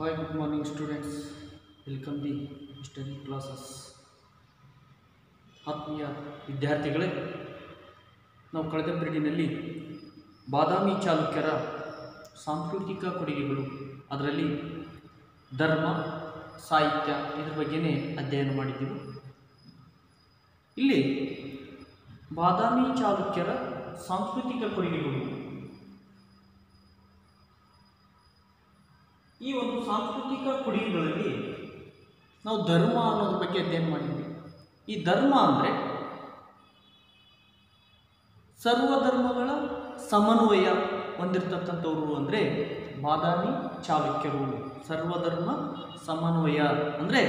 Hi, good morning, students. Welcome the study classes. ಆತ್ಮೀಯ ವಿದ್ಯಾರ್ಥಿಗಳೇ, ನಾವು ಕಳೆದ ಪೀರಿಯಡ್ನಲ್ಲಿ ಬಾದಾಮಿ ಚಾಲುಕ್ಯರ ಸಾಂಸ್ಕೃತಿಕ ಕೊಡುಗೆಗಳು, ಅದರಲ್ಲಿ ಧರ್ಮ, ಸಾಹಿತ್ಯ ಇದರ ಬಗ್ಗೆನೇ ಅಧ್ಯಯನ ಮಾಡಿದ್ದೀವಿ. ಇಲ್ಲಿ ಬಾದಾಮಿ ಚಾಲುಕ್ಯರ ಸಾಂಸ್ಕೃತಿಕ ಕೊಡುಗೆಗಳು, ಈ ಒಂದು ಸಾಂಸ್ಕೃತಿಕ ಕೊಡುಗೆಗಳಲ್ಲಿ ನಾವು ಧರ್ಮ ಅನ್ನೋದ್ರ ಬಗ್ಗೆ ಅಧ್ಯಯನ ಮಾಡಿದ್ವಿ. ಈ ಧರ್ಮ ಅಂದರೆ ಸರ್ವಧರ್ಮಗಳ ಸಮನ್ವಯ ಹೊಂದಿರತಕ್ಕಂಥವ್ರು ಅಂದರೆ ಬಾದಾಮಿ ಚಾಲುಕ್ಯರು. ಸರ್ವಧರ್ಮ ಸಮನ್ವಯ ಅಂದರೆ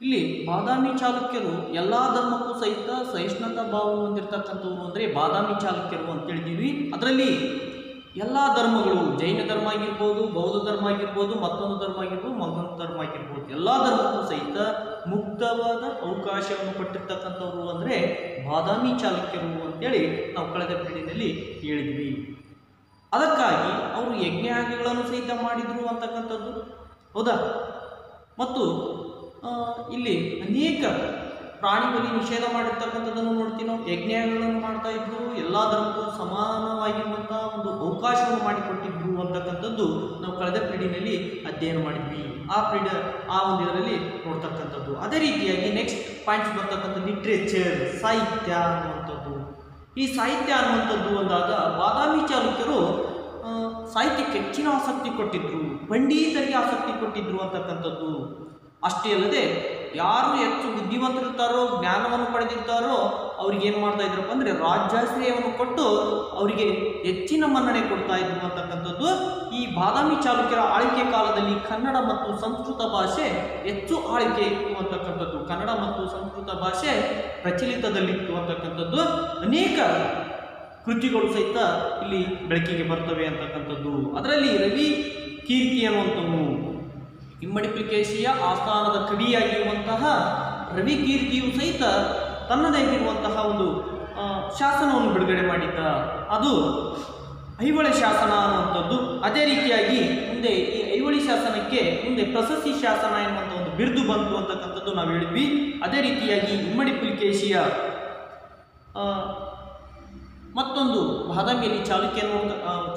ಇಲ್ಲಿ ಬಾದಾಮಿ ಚಾಲುಕ್ಯರು ಎಲ್ಲ ಧರ್ಮಕ್ಕೂ ಸಹಿತ ಸಹಿಷ್ಣುತಾ ಭಾವ ಹೊಂದಿರತಕ್ಕಂಥವ್ರು ಅಂದರೆ ಬಾದಾಮಿ ಚಾಲುಕ್ಯರು ಅಂತ ಹೇಳಿದ್ದೀವಿ. ಅದರಲ್ಲಿ ಎಲ್ಲ ಧರ್ಮಗಳು, ಜೈನ ಧರ್ಮ ಆಗಿರ್ಬೋದು, ಬೌದ್ಧ ಧರ್ಮ ಆಗಿರ್ಬೋದು, ಮತ್ತೊಂದು ಧರ್ಮ ಆಗಿರ್ಬೋದು, ಮತ್ತೊಂದು ಧರ್ಮ ಆಗಿರ್ಬೋದು, ಎಲ್ಲ ಧರ್ಮಕ್ಕೂ ಸಹಿತ ಮುಕ್ತವಾದ ಅವಕಾಶವನ್ನು ಕೊಟ್ಟಿರ್ತಕ್ಕಂಥವ್ರು ಅಂದರೆ ಬಾದಾಮಿ ಚಾಲುಕ್ಯರು ಅಂತೇಳಿ ನಾವು ಕಳೆದ ಪೀಳಿಗೆಯಲ್ಲಿ ಹೇಳಿದ್ವಿ. ಅದಕ್ಕಾಗಿ ಅವರು ಯಜ್ಞಯಾಗಗಳನ್ನು ಸಹಿತ ಮಾಡಿದ್ರು ಅಂತಕ್ಕಂಥದ್ದು ಹೌದಾ. ಮತ್ತು ಇಲ್ಲಿ ಅನೇಕ ಪ್ರಾಣಿ ಬಲಿ ನಿಷೇಧ ಮಾಡಿರ್ತಕ್ಕಂಥದ್ದನ್ನು ನೋಡ್ತೀವಿ ನಾವು. ಯಜ್ಞಗಳನ್ನು ಮಾಡ್ತಾ ಇದ್ರು, ಎಲ್ಲ ಧರ್ಮಕ್ಕೂ ಸಮಾನವಾಗಿರುವಂಥ ಒಂದು ಅವಕಾಶವನ್ನು ಮಾಡಿಕೊಟ್ಟಿದ್ರು ಅಂತಕ್ಕಂಥದ್ದು ನಾವು ಕಳೆದ ಪೀಳಿಗೆಯಲ್ಲಿ ಅಧ್ಯಯನ ಮಾಡಿದ್ವಿ. ಆ ಒಂದು ಇದರಲ್ಲಿ ನೋಡ್ತಕ್ಕಂಥದ್ದು. ಅದೇ ರೀತಿಯಾಗಿ ನೆಕ್ಸ್ಟ್ ಪಾಯಿಂಟ್ಸ್ ಬರ್ತಕ್ಕಂಥದ್ದು ಲಿಟ್ರೇಚರ್, ಸಾಹಿತ್ಯ ಅನ್ನುವಂಥದ್ದು. ಈ ಸಾಹಿತ್ಯ ಅನ್ನುವಂಥದ್ದು ಅಂದಾಗ ಬಾದಾಮಿ ಚಾಲುಕ್ಯರು ಸಾಹಿತ್ಯಕ್ಕೆ ಹೆಚ್ಚಿನ ಆಸಕ್ತಿ ಕೊಟ್ಟಿದ್ರು, ಪಂಡಿತರಿಗೆ ಆಸಕ್ತಿ ಕೊಟ್ಟಿದ್ರು ಅಂತಕ್ಕಂಥದ್ದು. ಅಷ್ಟೇ ಅಲ್ಲದೆ ಯಾರು ಹೆಚ್ಚು ಬುದ್ಧಿವಂತರಿರ್ತಾರೋ, ಜ್ಞಾನವನ್ನು ಪಡೆದಿರ್ತಾರೋ ಅವ್ರಿಗೆ ಏನು ಮಾಡ್ತಾ ಇದ್ರಪ್ಪ ಅಂದರೆ ರಾಜ್ಯಾಶ್ರಯವನ್ನು ಕೊಟ್ಟು ಅವರಿಗೆ ಹೆಚ್ಚಿನ ಮನ್ನಣೆ ಕೊಡ್ತಾ ಇದ್ರು ಅಂತಕ್ಕಂಥದ್ದು. ಈ ಬಾದಾಮಿ ಚಾಲುಕ್ಯರ ಆಳ್ವಿಕೆ ಕಾಲದಲ್ಲಿ ಕನ್ನಡ ಮತ್ತು ಸಂಸ್ಕೃತ ಭಾಷೆ ಹೆಚ್ಚು ಆಳ್ವಿಕೆ ಇತ್ತು ಅಂತಕ್ಕಂಥದ್ದು. ಕನ್ನಡ ಮತ್ತು ಸಂಸ್ಕೃತ ಭಾಷೆ ಪ್ರಚಲಿತದಲ್ಲಿತ್ತು ಅಂತಕ್ಕಂಥದ್ದು. ಅನೇಕ ಕೃತಿಗಳು ಸಹಿತ ಇಲ್ಲಿ ಬೆಳಕಿಗೆ ಬರ್ತವೆ ಅಂತಕ್ಕಂಥದ್ದು. ಅದರಲ್ಲಿ ರವಿ ಕೀರ್ತಿ ಅನ್ನುವಂಥವು ಇಮ್ಮಡಿ ಪುಲಿಕೇಶಿಯ ಆಸ್ಥಾನದ ಕವಿಯಾಗಿರುವಂತಹ ರವಿ ಕೀರ್ತಿಯು ಸಹಿತ ತನ್ನದೇ ಆಗಿರುವಂತಹ ಒಂದು ಶಾಸನವನ್ನು ಬಿಡುಗಡೆ ಮಾಡಿದ್ದ. ಅದು ಐಹೊಳೆ ಶಾಸನ ಅನ್ನುವಂಥದ್ದು. ಅದೇ ರೀತಿಯಾಗಿ ಮುಂದೆ ಈ ಐಹೊಳೆ ಶಾಸನಕ್ಕೆ ಮುಂದೆ ಪ್ರಶಸ್ತಿ ಶಾಸನ ಎನ್ನುವಂಥ ಒಂದು ಬಿರುದು ಬಂತು ಅಂತಕ್ಕಂಥದ್ದು ನಾವು ಹೇಳಿದ್ವಿ. ಅದೇ ರೀತಿಯಾಗಿ ಇಮ್ಮಡಿ ಪುಲಿಕೇಶಿಯ ಮತ್ತೊಂದು ಬಾದಾಮಿಯಲ್ಲಿ ಚಾಲುಕ್ಯ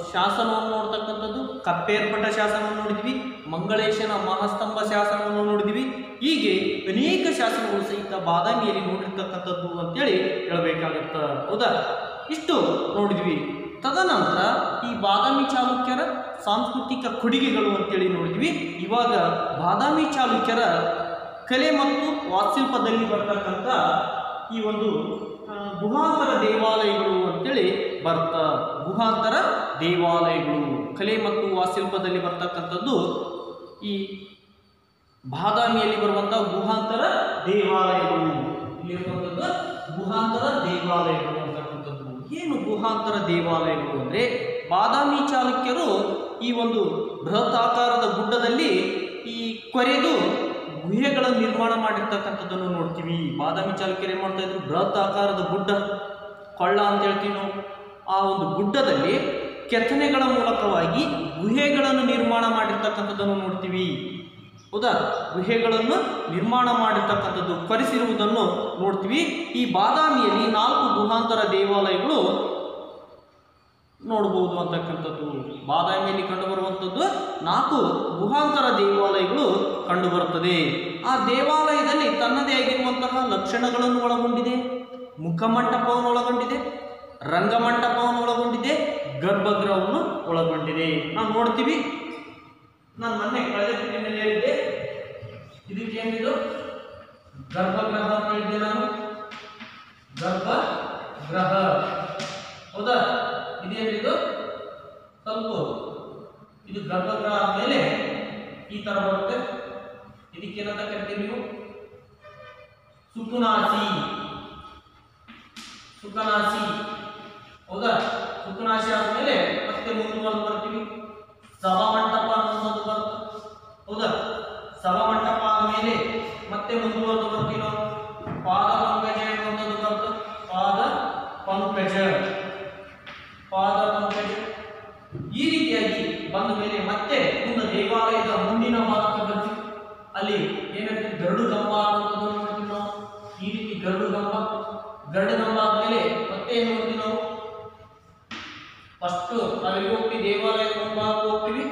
ಶಾಸನವನ್ನು ನೋಡ್ತಕ್ಕಂಥದ್ದು ಕಪ್ಪೇರ್ಪಟ ಶಾಸನವನ್ನು ನೋಡಿದ್ವಿ, ಮಂಗಳೇಶನ ಮಹಾಸ್ತಂಭ ಶಾಸನವನ್ನು ನೋಡಿದ್ವಿ. ಹೀಗೆ ಅನೇಕ ಶಾಸನಗಳು ಸಹಿತ ಬಾದಾಮಿಯಲ್ಲಿ ನೋಡಿರ್ತಕ್ಕಂಥದ್ದು ಅಂತೇಳಿ ಹೇಳಬೇಕಾಗತ್ತ ಹೌದಾ. ಇಷ್ಟು ನೋಡಿದ್ವಿ. ತದನಂತರ ಈ ಬಾದಾಮಿ ಚಾಲುಕ್ಯರ ಸಾಂಸ್ಕೃತಿಕ ಕೊಡುಗೆಗಳು ಅಂತೇಳಿ ನೋಡಿದ್ವಿ. ಇವಾಗ ಬಾದಾಮಿ ಚಾಲುಕ್ಯರ ಕಲೆ ಮತ್ತು ವಾಸ್ತುಶಿಲ್ಪದಲ್ಲಿ ಬರ್ತಕ್ಕಂಥ ಈ ಒಂದು ಗುಹಾಂತರ ದೇವಾಲಯಗಳು ಅಂತೇಳಿ ಗುಹಾಂತರ ದೇವಾಲಯಗಳು ಕಲೆ ಮತ್ತು ವಾಸ್ತುಶಿಲ್ಪದಲ್ಲಿ ಬರ್ತಕ್ಕಂಥದ್ದು. ಈ ಬಾದಾಮಿಯಲ್ಲಿ ಬರುವಂತಹ ಗುಹಾಂತರ ದೇವಾಲಯಗಳು, ಇಲ್ಲಿರುವಂಥದ್ದು ಗುಹಾಂತರ ದೇವಾಲಯಗಳು ಅಂತಕ್ಕಂಥದ್ದು. ಏನು ಗುಹಾಂತರ ದೇವಾಲಯಗಳು ಅಂದರೆ ಬಾದಾಮಿ ಚಾಲುಕ್ಯರು ಈ ಒಂದು ಬೃಹತಾಕಾರದ ಗುಡ್ಡದಲ್ಲಿ ಈ ಕೊರೆದು ಗುಹೆಗಳನ್ನು ನಿರ್ಮಾಣ ಮಾಡಿರ್ತಕ್ಕಂಥದ್ದನ್ನು ನೋಡ್ತೀವಿ. ಬಾದಾಮಿ ಚಾಲುಕ್ಯರು ಏನು ಮಾಡ್ತಾ ಇದ್ರು, ಬೃಹತ್ ಆಕಾರದ ಗುಡ್ಡ, ಕೊಳ್ಳ ಅಂತ ಹೇಳ್ತೀವಿ ನಾವು. ಆ ಒಂದು ಗುಡ್ಡದಲ್ಲಿ ಕೆತ್ತನೆಗಳ ಮೂಲಕವಾಗಿ ಗುಹೆಗಳನ್ನು ನಿರ್ಮಾಣ ಮಾಡಿರ್ತಕ್ಕಂಥದ್ದನ್ನು ನೋಡ್ತೀವಿ ಹೌದಾ. ಗುಹೆಗಳನ್ನು ನಿರ್ಮಾಣ ಮಾಡಿರ್ತಕ್ಕಂಥದ್ದು, ಕೊರೆಸಿರುವುದನ್ನು ನೋಡ್ತೀವಿ. ಈ ಬಾದಾಮಿಯಲ್ಲಿ 4 ಗುಹಾಂತರ ದೇವಾಲಯಗಳು ನೋಡಬಹುದು ಅಂತಕ್ಕಂಥದ್ದು. ಬಾದಾಮಿಯಲ್ಲಿ ಕಂಡುಬರುವಂಥದ್ದು 4 ಗುಹಾಂತರ ದೇವಾಲಯಗಳು ಕಂಡುಬರುತ್ತದೆ. ಆ ದೇವಾಲಯದಲ್ಲಿ ತನ್ನದೇ ಆಗಿರುವಂತಹ ಲಕ್ಷಣಗಳನ್ನು ಒಳಗೊಂಡಿದೆ. ಮುಖಮಂಟಪವನ್ನು ಒಳಗೊಂಡಿದೆ, ರಂಗಮಂಟಪವನ್ನು ಒಳಗೊಂಡಿದೆ, ಗರ್ಭಗೃಹವನ್ನು ಒಳಗೊಂಡಿದೆ. ನಾವು ನೋಡ್ತೀವಿ. ನಾನು ಮೊನ್ನೆ ಕಳೆದ ಪೀಳಿಗೆಯಲ್ಲಿ ಹೇಳಿದ್ದೆ, ಇದಕ್ಕೇನಿದು ಗರ್ಭಗೃಹ ಅಂತ ಹೇಳಿದ್ದೆ ನಾನು. ಗರ್ಭಗೃಹ ಹೌದಾ. ಇದೇನಿದು ಸ್ವಲ್ಪ ಇದು ಗರ್ಭಗೃಹ ಆದಮೇಲೆ ಈ ತರ ಬರುತ್ತೆ. ಇದಕ್ಕೇನಂತ ಕರಿತೀವಿ ನೀವು, ಸುಖನಾಸಿ ಹೌದಾ. ಸುಖನಾಸಿ ಆದ್ಮೇಲೆ ಮತ್ತೆ ಮುಂದುವರೆದು ಬರ್ತೀವಿ. ಸಭಾಮಂಟಪ ಅನ್ನೋದು ಬರುತ್ತೆ ಹೌದಾ. ಸಭಾಮಂಟಪ ಆದ್ಮೇಲೆ ಮತ್ತೆ ಮುಂದುವರೆದು ಬರ್ತೀವಿ ನಾವು. ಪಾದ ಪಂಕಜ ಅನ್ನುವಂಥದ್ದು ಬರುತ್ತೆ. ಪಾದ ಪಂಕಜ ಈ ರೀತಿಯಾಗಿ ಬಂದ ಮೇಲೆ ಮತ್ತೆ ಮುಂದೆ ದೇವಾಲಯದ ಮುಂದಿನ ಗರುಡು ಗಂಬ ಅನ್ನೋದನ್ನು ನೋಡ್ತೀವಿ ನಾವು. ಈ ರೀತಿ ಗರುಡು ಗಂಬ ಆದ್ಮೇಲೆ ಮತ್ತೆ ಏನು ನೋಡ್ತೀವಿ ನಾವು? ಫಸ್ಟ್ ನಾವೆಲ್ಲಿ ಹೋಗ್ತೀವಿ? ದೇವಾಲಯ ಮುಂಭಾಗ ಹೋಗ್ತೀವಿ,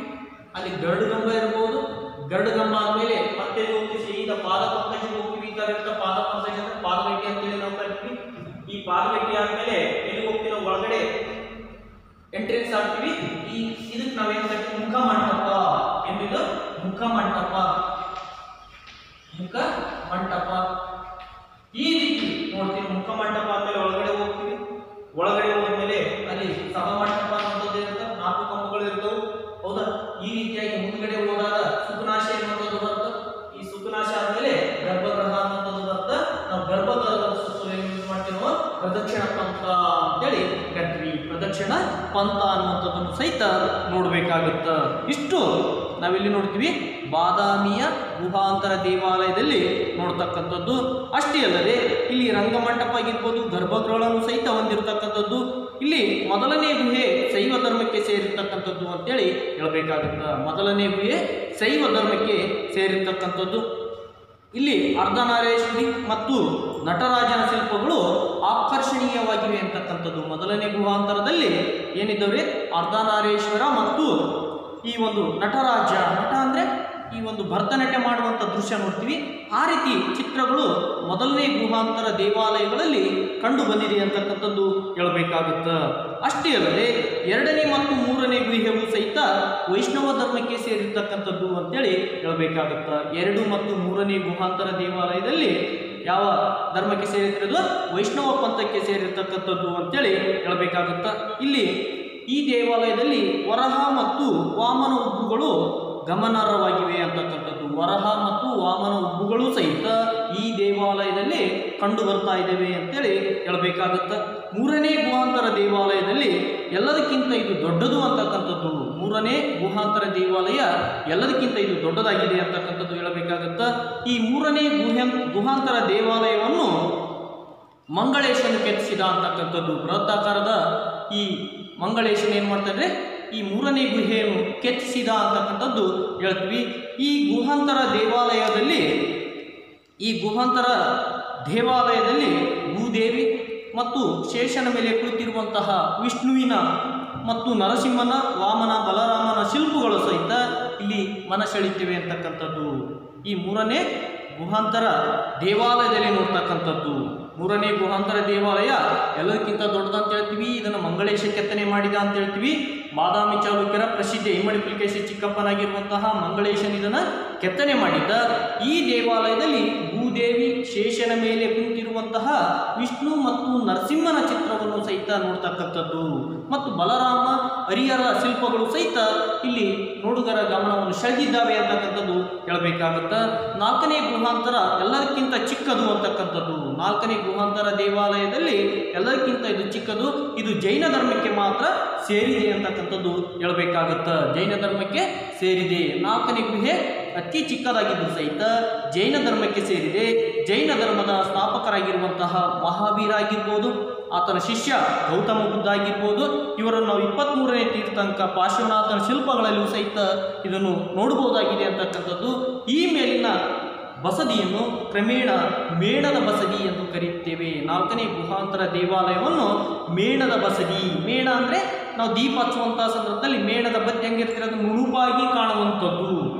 ಅಲ್ಲಿ ಗರುಡು ಗಂಬ ಇರಬಹುದು. ಗರುಡು ಗಂಬ ಆದ್ಮೇಲೆ ಮತ್ತೆ ಹೋಗ್ತೀವಿ ಸೀದಾ ಪಾದ ಪಂಕಜಕ್ಕೆ ಹೋಗ್ತೀವಿ. ಈ ತರ ಇರ್ತ ಪಾದ ಪಂಕಜ ಅಂದ್ರೆ ಪಾದಗಟ್ಟಿ ಅಂತೇಳಿ ನಾವು ಕರಿತೀವಿ. ಈ ಪಾದಗಟ್ಟಿ ಆದ್ಮೇಲೆ ಎಲ್ಲಿ ಹೋಗ್ತೀವಿ ನಾವು? ಒಳಗಡೆ ಎಂಟ್ರೆನ್ಸ್ ಆಗ್ತೀವಿ. ಇದಕ್ಕೆ ನಾವೇನು ಕರಿತೀವಿ? ಮುಖ ಮಂಟಪ ಎಂಬುದು. ಮುಖ ಮಂಟಪ ಈ ರೀತಿ ನೋಡ್ತೀವಿ. ಮುಖ ಮಂಟಪ ಆದ್ಮೇಲೆ ಒಳಗಡೆ ಹೋಗ್ತೀವಿ. ಒಳಗಡೆ ಹೋದ್ಮೇಲೆ ಅಲ್ಲಿ ಸಭಾ ಮಂಟಪ ಅನ್ನೋದು ಇರುತ್ತೆ, 4 ಕಂಬಗಳು ಇರ್ತವೆ, ಹೌದಾ? ಈ ರೀತಿಯಾಗಿ ಮುಂದ್ಗಡೆ ಹೋದಾಗ ಸುಖನಾಶ ಅನ್ನೋದು ಬರುತ್ತೆ. ಈ ಸುಖನಾಶ ಆದ್ಮೇಲೆ ಗರ್ಭಗೃಹ ಅನ್ನೋದು ಬರುತ್ತೆ. ನಾವು ಗರ್ಭಗೃಹದ ಸುತ್ತ ಯೂಸ್ ಮಾಡ್ತೀವಿ ನಾವು ಪ್ರದಕ್ಷಿಣ ಪಂಥ ಅಂತೇಳಿ ಕರಿತೀವಿ. ಪ್ರದಕ್ಷಿಣ ಪಂಥ ಅನ್ನುವಂಥದ್ದನ್ನು ಸಹಿತ ನೋಡ್ಬೇಕಾಗುತ್ತ. ಇಷ್ಟು ನಾವೆಲ್ಲಿ ನೋಡ್ತೀವಿ? ಬಾದಾಮಿಯ ಗುಹಾಂತರ ದೇವಾಲಯದಲ್ಲಿ ನೋಡ್ತಕ್ಕಂಥದ್ದು. ಅಷ್ಟೇ ಅಲ್ಲದೆ ಇಲ್ಲಿ ರಂಗಮಂಟಪ ಆಗಿರ್ಬೋದು, ಗರ್ಭಗೃಹಗಳನ್ನು ಸಹಿತ ಹೊಂದಿರತಕ್ಕಂಥದ್ದು. ಇಲ್ಲಿ ಮೊದಲನೇ ಗುಹೆ ಶೈವ ಧರ್ಮಕ್ಕೆ ಸೇರಿರ್ತಕ್ಕಂಥದ್ದು ಅಂತೇಳಿ ಹೇಳಬೇಕಾಗುತ್ತ. ಮೊದಲನೇ ಗುಹೆ ಶೈವ ಧರ್ಮಕ್ಕೆ ಸೇರಿರ್ತಕ್ಕಂಥದ್ದು. ಇಲ್ಲಿ ಅರ್ಧನಾರೀಶ್ವರಿ ಮತ್ತು ನಟರಾಜನ ಶಿಲ್ಪಗಳು ಆಕರ್ಷಣೀಯವಾಗಿವೆ ಅಂತಕ್ಕಂಥದ್ದು. ಮೊದಲನೇ ಗುಹಾಂತರದಲ್ಲಿ ಏನಿದ್ದವ್ರೆ? ಅರ್ಧನಾರೀಶ್ವರ ಮತ್ತು ಈ ಒಂದು ನಟರಾಜ. ನಟ ಅಂದ್ರೆ ಈ ಒಂದು ಭರತನಾಟ್ಯ ಮಾಡುವಂಥ ದೃಶ್ಯ ನೋಡ್ತೀವಿ. ಆ ರೀತಿ ಚಿತ್ರಗಳು ಮೊದಲನೇ ಗುಹಾಂತರ ದೇವಾಲಯಗಳಲ್ಲಿ ಕಂಡು ಬಂದಿದೆ ಅಂತಕ್ಕಂಥದ್ದು ಹೇಳಬೇಕಾಗುತ್ತ. ಅಷ್ಟೇ ಅಲ್ಲದೆ ಎರಡನೇ ಮತ್ತು ಮೂರನೇ ಗುಹೆಯು ಸಹಿತ ವೈಷ್ಣವ ಧರ್ಮಕ್ಕೆ ಸೇರಿರ್ತಕ್ಕಂಥದ್ದು ಅಂತೇಳಿ ಹೇಳಬೇಕಾಗುತ್ತ. 2 ಮತ್ತು 3ನೇ ಗುಹಾಂತರ ದೇವಾಲಯದಲ್ಲಿ ಯಾವ ಧರ್ಮಕ್ಕೆ ಸೇರಿರೋದು? ವೈಷ್ಣವ ಪಂಥಕ್ಕೆ ಸೇರಿರ್ತಕ್ಕಂಥದ್ದು ಅಂತೇಳಿ ಹೇಳಬೇಕಾಗುತ್ತ. ಇಲ್ಲಿ ಈ ದೇವಾಲಯದಲ್ಲಿ ವರಹ ಮತ್ತು ವಾಮನ ಉಬ್ಬುಗಳು ಗಮನಾರ್ಹವಾಗಿವೆ ಅಂತಕ್ಕಂಥದ್ದು. ವರಹ ಮತ್ತು ವಾಮನ ಉಬ್ಬುಗಳು ಸಹಿತ ಈ ದೇವಾಲಯದಲ್ಲಿ ಕಂಡು ಬರ್ತಾ ಇದ್ದೇವೆ ಅಂತೇಳಿ ಹೇಳಬೇಕಾಗುತ್ತ. 3ನೇ ಗುಹಾಂತರ ದೇವಾಲಯದಲ್ಲಿ ಎಲ್ಲದಕ್ಕಿಂತ ಇದು ದೊಡ್ಡದು ಅಂತಕ್ಕಂಥದ್ದು. 3ನೇ ಗುಹಾಂತರ ದೇವಾಲಯ ಎಲ್ಲದಕ್ಕಿಂತ ಇದು ದೊಡ್ಡದಾಗಿದೆ ಅಂತಕ್ಕಂಥದ್ದು ಹೇಳಬೇಕಾಗುತ್ತ. ಈ 3ನೇ ಗುಹಾಂತರ ದೇವಾಲಯವನ್ನು ಮಂಗಳೇಶನು ಕೆತ್ತಿಸಿದ ಅಂತಕ್ಕಂಥದ್ದು. ಬೃಹದಾಕಾರದ ಈ ಮಂಗಳೇಶನ್ ಏನು ಮಾಡ್ತಾರೆ? ಈ 3ನೇ ಗುಹೆಯನ್ನು ಕೆತ್ತಿಸಿದ ಅಂತಕ್ಕಂಥದ್ದು ಹೇಳ್ತೀವಿ. ಈ ಗುಹಾಂತರ ದೇವಾಲಯದಲ್ಲಿ ಭೂದೇವಿ ಮತ್ತು ಶೇಷನ ಮೇಲೆ ಕುಳಿತಿರುವಂತಹ ವಿಷ್ಣುವಿನ ಮತ್ತು ನರಸಿಂಹನ, ವಾಮನ, ಬಲರಾಮನ ಶಿಲ್ಪಗಳು ಸಹಿತ ಇಲ್ಲಿ ಮನಸೆಳೆಯುತ್ತಿವೆ ಅಂತಕ್ಕಂಥದ್ದು. ಈ 3ನೇ ಗುಹಾಂತರ ದೇವಾಲಯದಲ್ಲಿ ನೋಡ್ತಕ್ಕಂಥದ್ದು. 3ನೇ ಗುಹಾಂತರ ದೇವಾಲಯ ಎಲ್ಲದಕ್ಕಿಂತ ದೊಡ್ಡದಂತ ಹೇಳ್ತೀವಿ. ಇದನ್ನು ಮಂಗಳೇಶ ಕೆತ್ತನೆ ಮಾಡಿದ ಅಂತ ಹೇಳ್ತೀವಿ. ಬಾದಾಮಿ ಚಾಲುಕ್ಯರ ಪ್ರಸಿದ್ಧ ಇಮ್ಮಡಿ ಪುಲಿಕೇಶಿ ಚಿಕ್ಕಪ್ಪನಾಗಿರುವಂತಹ ಮಂಗಳೇಶನ್ ಇದನ್ನು ಕೆತ್ತನೆ ಮಾಡಿದ್ದ. ಈ ದೇವಾಲಯದಲ್ಲಿ ಭೂದೇವಿ ಶೇಷನ ಮೇಲೆ ಕುಂತಿರುವಂತಹ ವಿಷ್ಣು ಮತ್ತು ನರಸಿಂಹನ ಚಿತ್ರವನ್ನು ಸಹಿತ ನೋಡ್ತಕ್ಕಂಥದ್ದು ಮತ್ತು ಬಲರಾಮ, ಹರಿಹರ ಶಿಲ್ಪಗಳು ಸಹಿತ ಇಲ್ಲಿ ನೋಡುಗರ ಗಮನವನ್ನು ಸೆಳೆದಿದ್ದಾವೆ ಅಂತಕ್ಕಂಥದ್ದು ಹೇಳಬೇಕಾಗುತ್ತ. 4ನೇ ಗುಹಾಂತರ ಎಲ್ಲದಕ್ಕಿಂತ ಚಿಕ್ಕದು ಅಂತಕ್ಕಂಥದ್ದು. 4ನೇ ಗುಹಾಂತರ ದೇವಾಲಯದಲ್ಲಿ ಎಲ್ಲದಕ್ಕಿಂತ ಇದು ಚಿಕ್ಕದು. ಇದು ಜೈನ ಧರ್ಮಕ್ಕೆ ಮಾತ್ರ ಸೇರಿದೆ ಅಂತಕ್ಕಂಥದ್ದು ಹೇಳಬೇಕಾಗುತ್ತ. ಜೈನ ಧರ್ಮಕ್ಕೆ ಸೇರಿದೆ. 4ನೇ ಗುಹೆ ಅತಿ ಚಿಕ್ಕದಾಗಿದ್ದು ಸಹಿತ ಜೈನ ಧರ್ಮಕ್ಕೆ ಸೇರಿದೆ. ಜೈನ ಧರ್ಮದ ಸ್ಥಾಪಕರಾಗಿರುವಂತಹ ಮಹಾವೀರ ಆಗಿರ್ಬೋದು, ಆತನ ಶಿಷ್ಯ ಗೌತಮ ಬುದ್ಧ ಆಗಿರ್ಬೋದು, ಇವರನ್ನು ನಾವು 23ನೇ ತೀರ್ಥಂಕ ಪಾರ್ಶ್ವನಾಥನ ಶಿಲ್ಪಗಳಲ್ಲೂ ಸಹಿತ ಇದನ್ನು ನೋಡಬಹುದಾಗಿದೆ ಅಂತಕ್ಕಂಥದ್ದು. ಈ ಮೇಲಿನ ಬಸದಿಯನ್ನು ಕ್ರಮೇಣ ಮೇಣದ ಬಸದಿ ಎಂದು ಕರೆಯುತ್ತೇವೆ. 4ನೇ ಗುಹಾಂತರ ದೇವಾಲಯವನ್ನು ಮೇಣದ ಬಸದಿ. ಮೇಣ ಅಂದರೆ ನಾವು ದೀಪ ಹಚ್ಚುವಂತಹ ಸಂದರ್ಭದಲ್ಲಿ ಮೇಣದ ಬತ್ತಿ ಹೆಂಗಿರ್ತೀರ? ಅದು ನುಣುಪಾಗಿ ಕಾಣುವಂಥದ್ದು.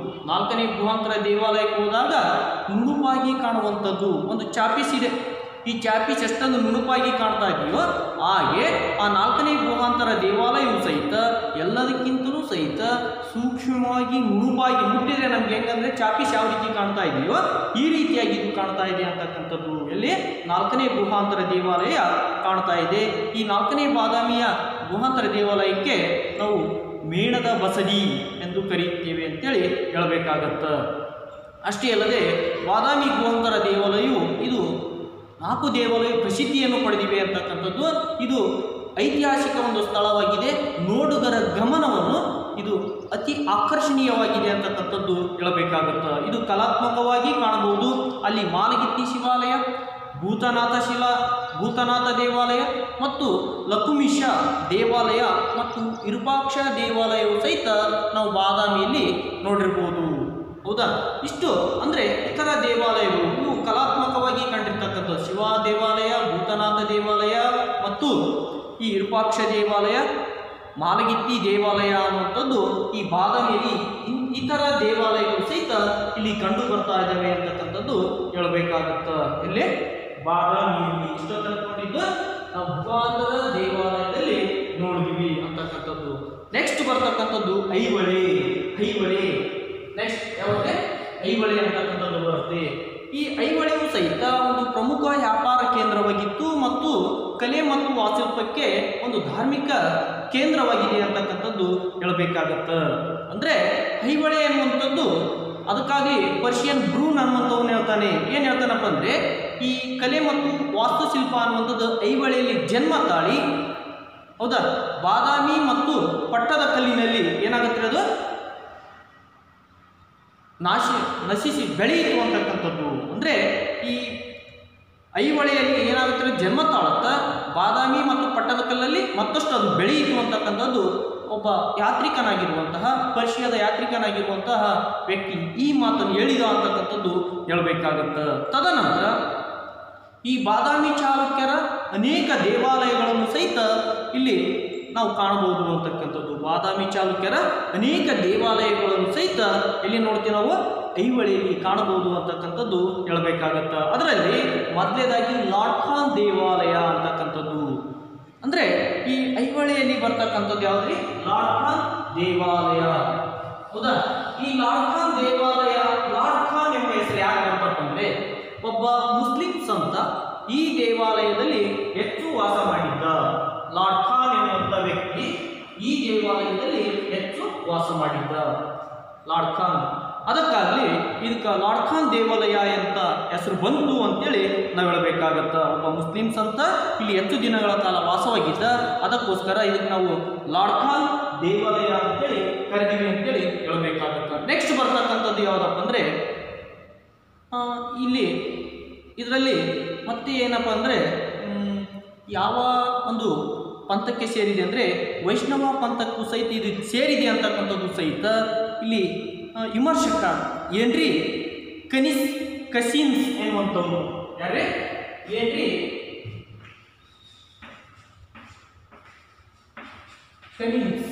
4ನೇ ಗುಹಾಂತರ ದೇವಾಲಯಕ್ಕೆ ಹೋದಾಗ ನುಣುಪಾಗಿ ಕಾಣುವಂಥದ್ದು ಒಂದು ಚಾಪೀಸ್ ಇದೆ. ಈ ಚಾಪೀಸ್ ಎಷ್ಟೊಂದು ನುಣುಪಾಗಿ ಕಾಣ್ತಾ ಇದೆಯೋ ಹಾಗೆ ಆ 4ನೇ ಗುಹಾಂತರ ದೇವಾಲಯವು ಸಹಿತ ಎಲ್ಲದಕ್ಕಿಂತಲೂ ಸಹಿತ ಸೂಕ್ಷ್ಮವಾಗಿ ನುಣುಪಾಗಿ ಮುಟ್ಟಿದ್ರೆ ನಮ್ಗೆ ಹೆಂಗಂದ್ರೆ ಚಾಪೀಸ್ ಯಾವ ರೀತಿ ಕಾಣ್ತಾ ಇದೆಯೋ ಈ ರೀತಿಯಾಗಿ ಇದು ಕಾಣ್ತಾ ಇದೆ ಅಂತಕ್ಕಂಥದ್ದು ಇಲ್ಲಿ 4ನೇ ಗುಹಾಂತರ ದೇವಾಲಯ ಕಾಣ್ತಾ ಇದೆ. ಈ 4ನೇ ಬಾದಾಮಿಯ ಗುಹಾಂತರ ದೇವಾಲಯಕ್ಕೆ ನಾವು ಮೇಣದ ಬಸದಿ ಎಂದು ಕರೆಯುತ್ತೇವೆ ಅಂತೇಳಿ ಹೇಳಬೇಕಾಗತ್ತ. ಅಷ್ಟೇ ಅಲ್ಲದೆ ಬಾದಾಮಿ ಗುಹಾಂತರ ದೇವಾಲಯವು ಇದು 4 ದೇವಾಲಯ ಪ್ರಸಿದ್ಧಿಯನ್ನು ಪಡೆದಿವೆ ಅಂತಕ್ಕಂಥದ್ದು. ಇದು ಐತಿಹಾಸಿಕ ಒಂದು ಸ್ಥಳವಾಗಿದೆ. ನೋಡುಗರ ಗಮನವನ್ನು ಇದು ಅತಿ ಆಕರ್ಷಣೀಯವಾಗಿದೆ ಅಂತಕ್ಕಂಥದ್ದು ಹೇಳಬೇಕಾಗುತ್ತೆ. ಇದು ಕಲಾತ್ಮಕವಾಗಿ ಕಾಣಬಹುದು. ಅಲ್ಲಿ ಮಾಲಗಿತ್ತಿ ಶಿವಾಲಯ, ಭೂತನಾಥ ದೇವಾಲಯ ಮತ್ತು ಲಕುಮಿಷ ದೇವಾಲಯ ಮತ್ತು ವಿರೂಪಾಕ್ಷ ದೇವಾಲಯವು ಸಹಿತ ನಾವು ಬಾದಾಮಿಯಲ್ಲಿ ನೋಡಿರ್ಬೋದು. ಹೌದಾ? ಇಷ್ಟು ಅಂದರೆ ಇತರ ದೇವಾಲಯಗಳು ಇವು ಕಲಾತ್ಮಕವಾಗಿ ಕಂಡಿರ್ತಕ್ಕಂಥದ್ದು. ಶಿವ ದೇವಾಲಯ, ಭೂತನಾಥ ದೇವಾಲಯ ಮತ್ತು ಈ ವಿರೂಪಾಕ್ಷ ದೇವಾಲಯ, ಮಾಲಗಿತ್ತಿ ದೇವಾಲಯ ಅನ್ನುವಂಥದ್ದು ಈ ಬಾದಾಮಿಯಲ್ಲಿ ಇತರ ದೇವಾಲಯಗಳು ಸಹಿತ ಇಲ್ಲಿ ಕಂಡು ಬರ್ತಾ ಇದ್ದಾವೆ ಅಂತಕ್ಕಂಥದ್ದು ಹೇಳಬೇಕಾಗುತ್ತ. ಇಲ್ಲಿ ಬಾದಾಮಿಯಲ್ಲಿ ಇಷ್ಟ ತಿಳ್ಕೊಂಡಿದ್ದು ನಾವು ಭಗವಂತನ ದೇವಾಲಯದಲ್ಲಿ ನೋಡಿದ್ವಿ ಅಂತಕ್ಕಂಥದ್ದು. ನೆಕ್ಸ್ಟ್ ಬರ್ತಕ್ಕಂಥದ್ದು ಐಹೊಳೆ. ನೆಕ್ಸ್ಟ್ ಯಾವುದೇ ಐಹೊಳೆ ಅಂತಕ್ಕಂಥದ್ದು ಬರುತ್ತೆ. ಈ ಐಹೊಳೆಯು ಸಹಿತ ಒಂದು ಪ್ರಮುಖ ವ್ಯಾಪಾರ ಕೇಂದ್ರವಾಗಿತ್ತು ಮತ್ತು ಕಲೆ ಮತ್ತು ವಾಸ್ತುಶಿಲ್ಪಕ್ಕೆ ಒಂದು ಧಾರ್ಮಿಕ ಕೇಂದ್ರವಾಗಿದೆ ಅಂತಕ್ಕಂಥದ್ದು ಹೇಳಬೇಕಾಗತ್ತೆ. ಅಂದರೆ ಐಹೊಳೆ ಅನ್ನುವಂಥದ್ದು ಅದಕ್ಕಾಗಿ ಪರ್ಷಿಯನ್ ಬ್ರೂನ್ ಅನ್ನುವಂಥವನ್ನ ಹೇಳ್ತಾನೆ. ಏನು ಹೇಳ್ತಾನಪ್ಪ ಅಂದರೆ ಈ ಕಲೆ ಮತ್ತು ವಾಸ್ತುಶಿಲ್ಪ ಅನ್ನುವಂಥದ್ದು ಐಹೊಳೆಯಲ್ಲಿ ಜನ್ಮ ತಾಳಿ, ಹೌದಾ, ಬಾದಾಮಿ ಮತ್ತು ಪಟ್ಟದಕಲ್ಲಿನಲ್ಲಿ ಏನಾಗುತ್ತೆ ಅದು ನಶಿಸಿ ಬೆಳೆಯಿತು ಅಂತಕ್ಕಂಥದ್ದು. ಅಂದರೆ ಈ ಐಹೊಳೆಯಲ್ಲಿ ಏನಾಗುತ್ತೆ ಜನ್ಮ ತಾಳುತ್ತಾ ಬಾದಾಮಿ ಮತ್ತು ಪಟ್ಟದಕಲ್ಲಲ್ಲಿ ಮತ್ತಷ್ಟು ಅದು ಬೆಳೆಯಿತು ಅಂತಕ್ಕಂಥದ್ದು ಒಬ್ಬ ಯಾತ್ರಿಕನಾಗಿರುವಂತಹ ಪರ್ಷಿಯಾದ ಯಾತ್ರಿಕನಾಗಿರುವಂತಹ ವ್ಯಕ್ತಿ ಈ ಮಾತನ್ನು ಹೇಳಿದ ಅಂತಕ್ಕಂಥದ್ದು ಹೇಳಬೇಕಾಗುತ್ತೆ. ತದನಂತರ ಈ ಬಾದಾಮಿ ಚಾಲುಕ್ಯರ ಅನೇಕ ದೇವಾಲಯಗಳನ್ನು ಸಹಿತ ಇಲ್ಲಿ ನಾವು ಕಾಣಬಹುದು ಅಂತಕ್ಕಂಥದ್ದು. ಬಾದಾಮಿ ಚಾಲುಕ್ಯರ ಅನೇಕ ದೇವಾಲಯಗಳನ್ನು ಸಹಿತ ಇಲ್ಲಿ ನೋಡ್ತೀವಿ ನಾವು ಐಹೊಳೆಯಲ್ಲಿ ಕಾಣಬಹುದು ಅಂತಕ್ಕಂಥದ್ದು ಹೇಳಬೇಕಾಗತ್ತೆ. ಅದರಲ್ಲಿ ಮೊದಲನೇದಾಗಿ ಲಾರ್ಡ್ ಖಾನ್ ದೇವಾಲಯ ಅಂತಕ್ಕಂಥದ್ದು. ಅಂದರೆ ಈ ಐಹೊಳೆಯಲ್ಲಿ ಬರ್ತಕ್ಕಂಥದ್ದು ಯಾವುದ್ರಿ? ಲಾರ್ಡ್ ಖಾನ್ ದೇವಾಲಯ. ಹೌದಾ? ಈ ಲಾರ್ಡ್ ಖಾನ್ ದೇವಾಲಯ, ಲಾರ್ಡ್ ಖಾನ್ ಎಂಬ ಹೆಸರು ಯಾಕೆ ಬರ್ತಪ್ಪ ಅಂದರೆ ಒಬ್ಬ ಮುಸ್ಲಿಂ ಸಂತ ಈ ದೇವಾಲಯದಲ್ಲಿ ಹೆಚ್ಚು ವಾಸ ಮಾಡಿದ್ದ. ಲಾರ್ಡ್ ಖಾನ್ ಎನ್ನುವಂಥ ವ್ಯಕ್ತಿ ಈ ದೇವಾಲಯದಲ್ಲಿ ಹೆಚ್ಚು ವಾಸ ಮಾಡಿದ್ದ, ಲಾರ್ಡ್ ಖಾನ್. ಅದಕ್ಕಾಗಲಿ ಇದಕ್ಕೆ ಲಾರ್ಡ್ ಖಾನ್ ದೇವಾಲಯ ಅಂತ ಹೆಸರು ಬಂತು ಅಂತೇಳಿ ನಾವು ಹೇಳಬೇಕಾಗತ್ತ. ಒಬ್ಬ ಮುಸ್ಲಿಂ ಸಂತ ಇಲ್ಲಿ ಹೆಚ್ಚು ದಿನಗಳ ಕಾಲ ವಾಸವಾಗಿದ್ದ, ಅದಕ್ಕೋಸ್ಕರ ಇದಕ್ಕೆ ನಾವು ಲಾರ್ಡ್ ಖಾನ್ ದೇವಾಲಯ ಅಂತೇಳಿ ಕರೆದಿವಿ ಅಂತೇಳಿ ಹೇಳಬೇಕಾಗತ್ತ. ನೆಕ್ಸ್ಟ್ ಬರ್ತಕ್ಕಂಥದ್ದು ಯಾವುದಪ್ಪ ಅಂದರೆ ಇಲ್ಲಿ ಇದರಲ್ಲಿ ಮತ್ತೆ ಏನಪ್ಪ ಅಂದರೆ ಯಾವ ಒಂದು ಪಂಥಕ್ಕೆ ಸೇರಿದೆ ಅಂದರೆ ವೈಷ್ಣವ ಪಂಥಕ್ಕೂ ಸಹಿತ ಇದು ಸೇರಿದೆ ಅಂತಕ್ಕಂಥದ್ದು ಸಹಿತ ಇಲ್ಲಿ ವಿಮರ್ಶಕ ಏನ್ರಿ ಕಸಿನ್ಸ್ ಎನ್ನುವಂಥವ್ರು. ಯಾರೇ? ಏನ್ರಿ ಕಸಿನ್ಸ್.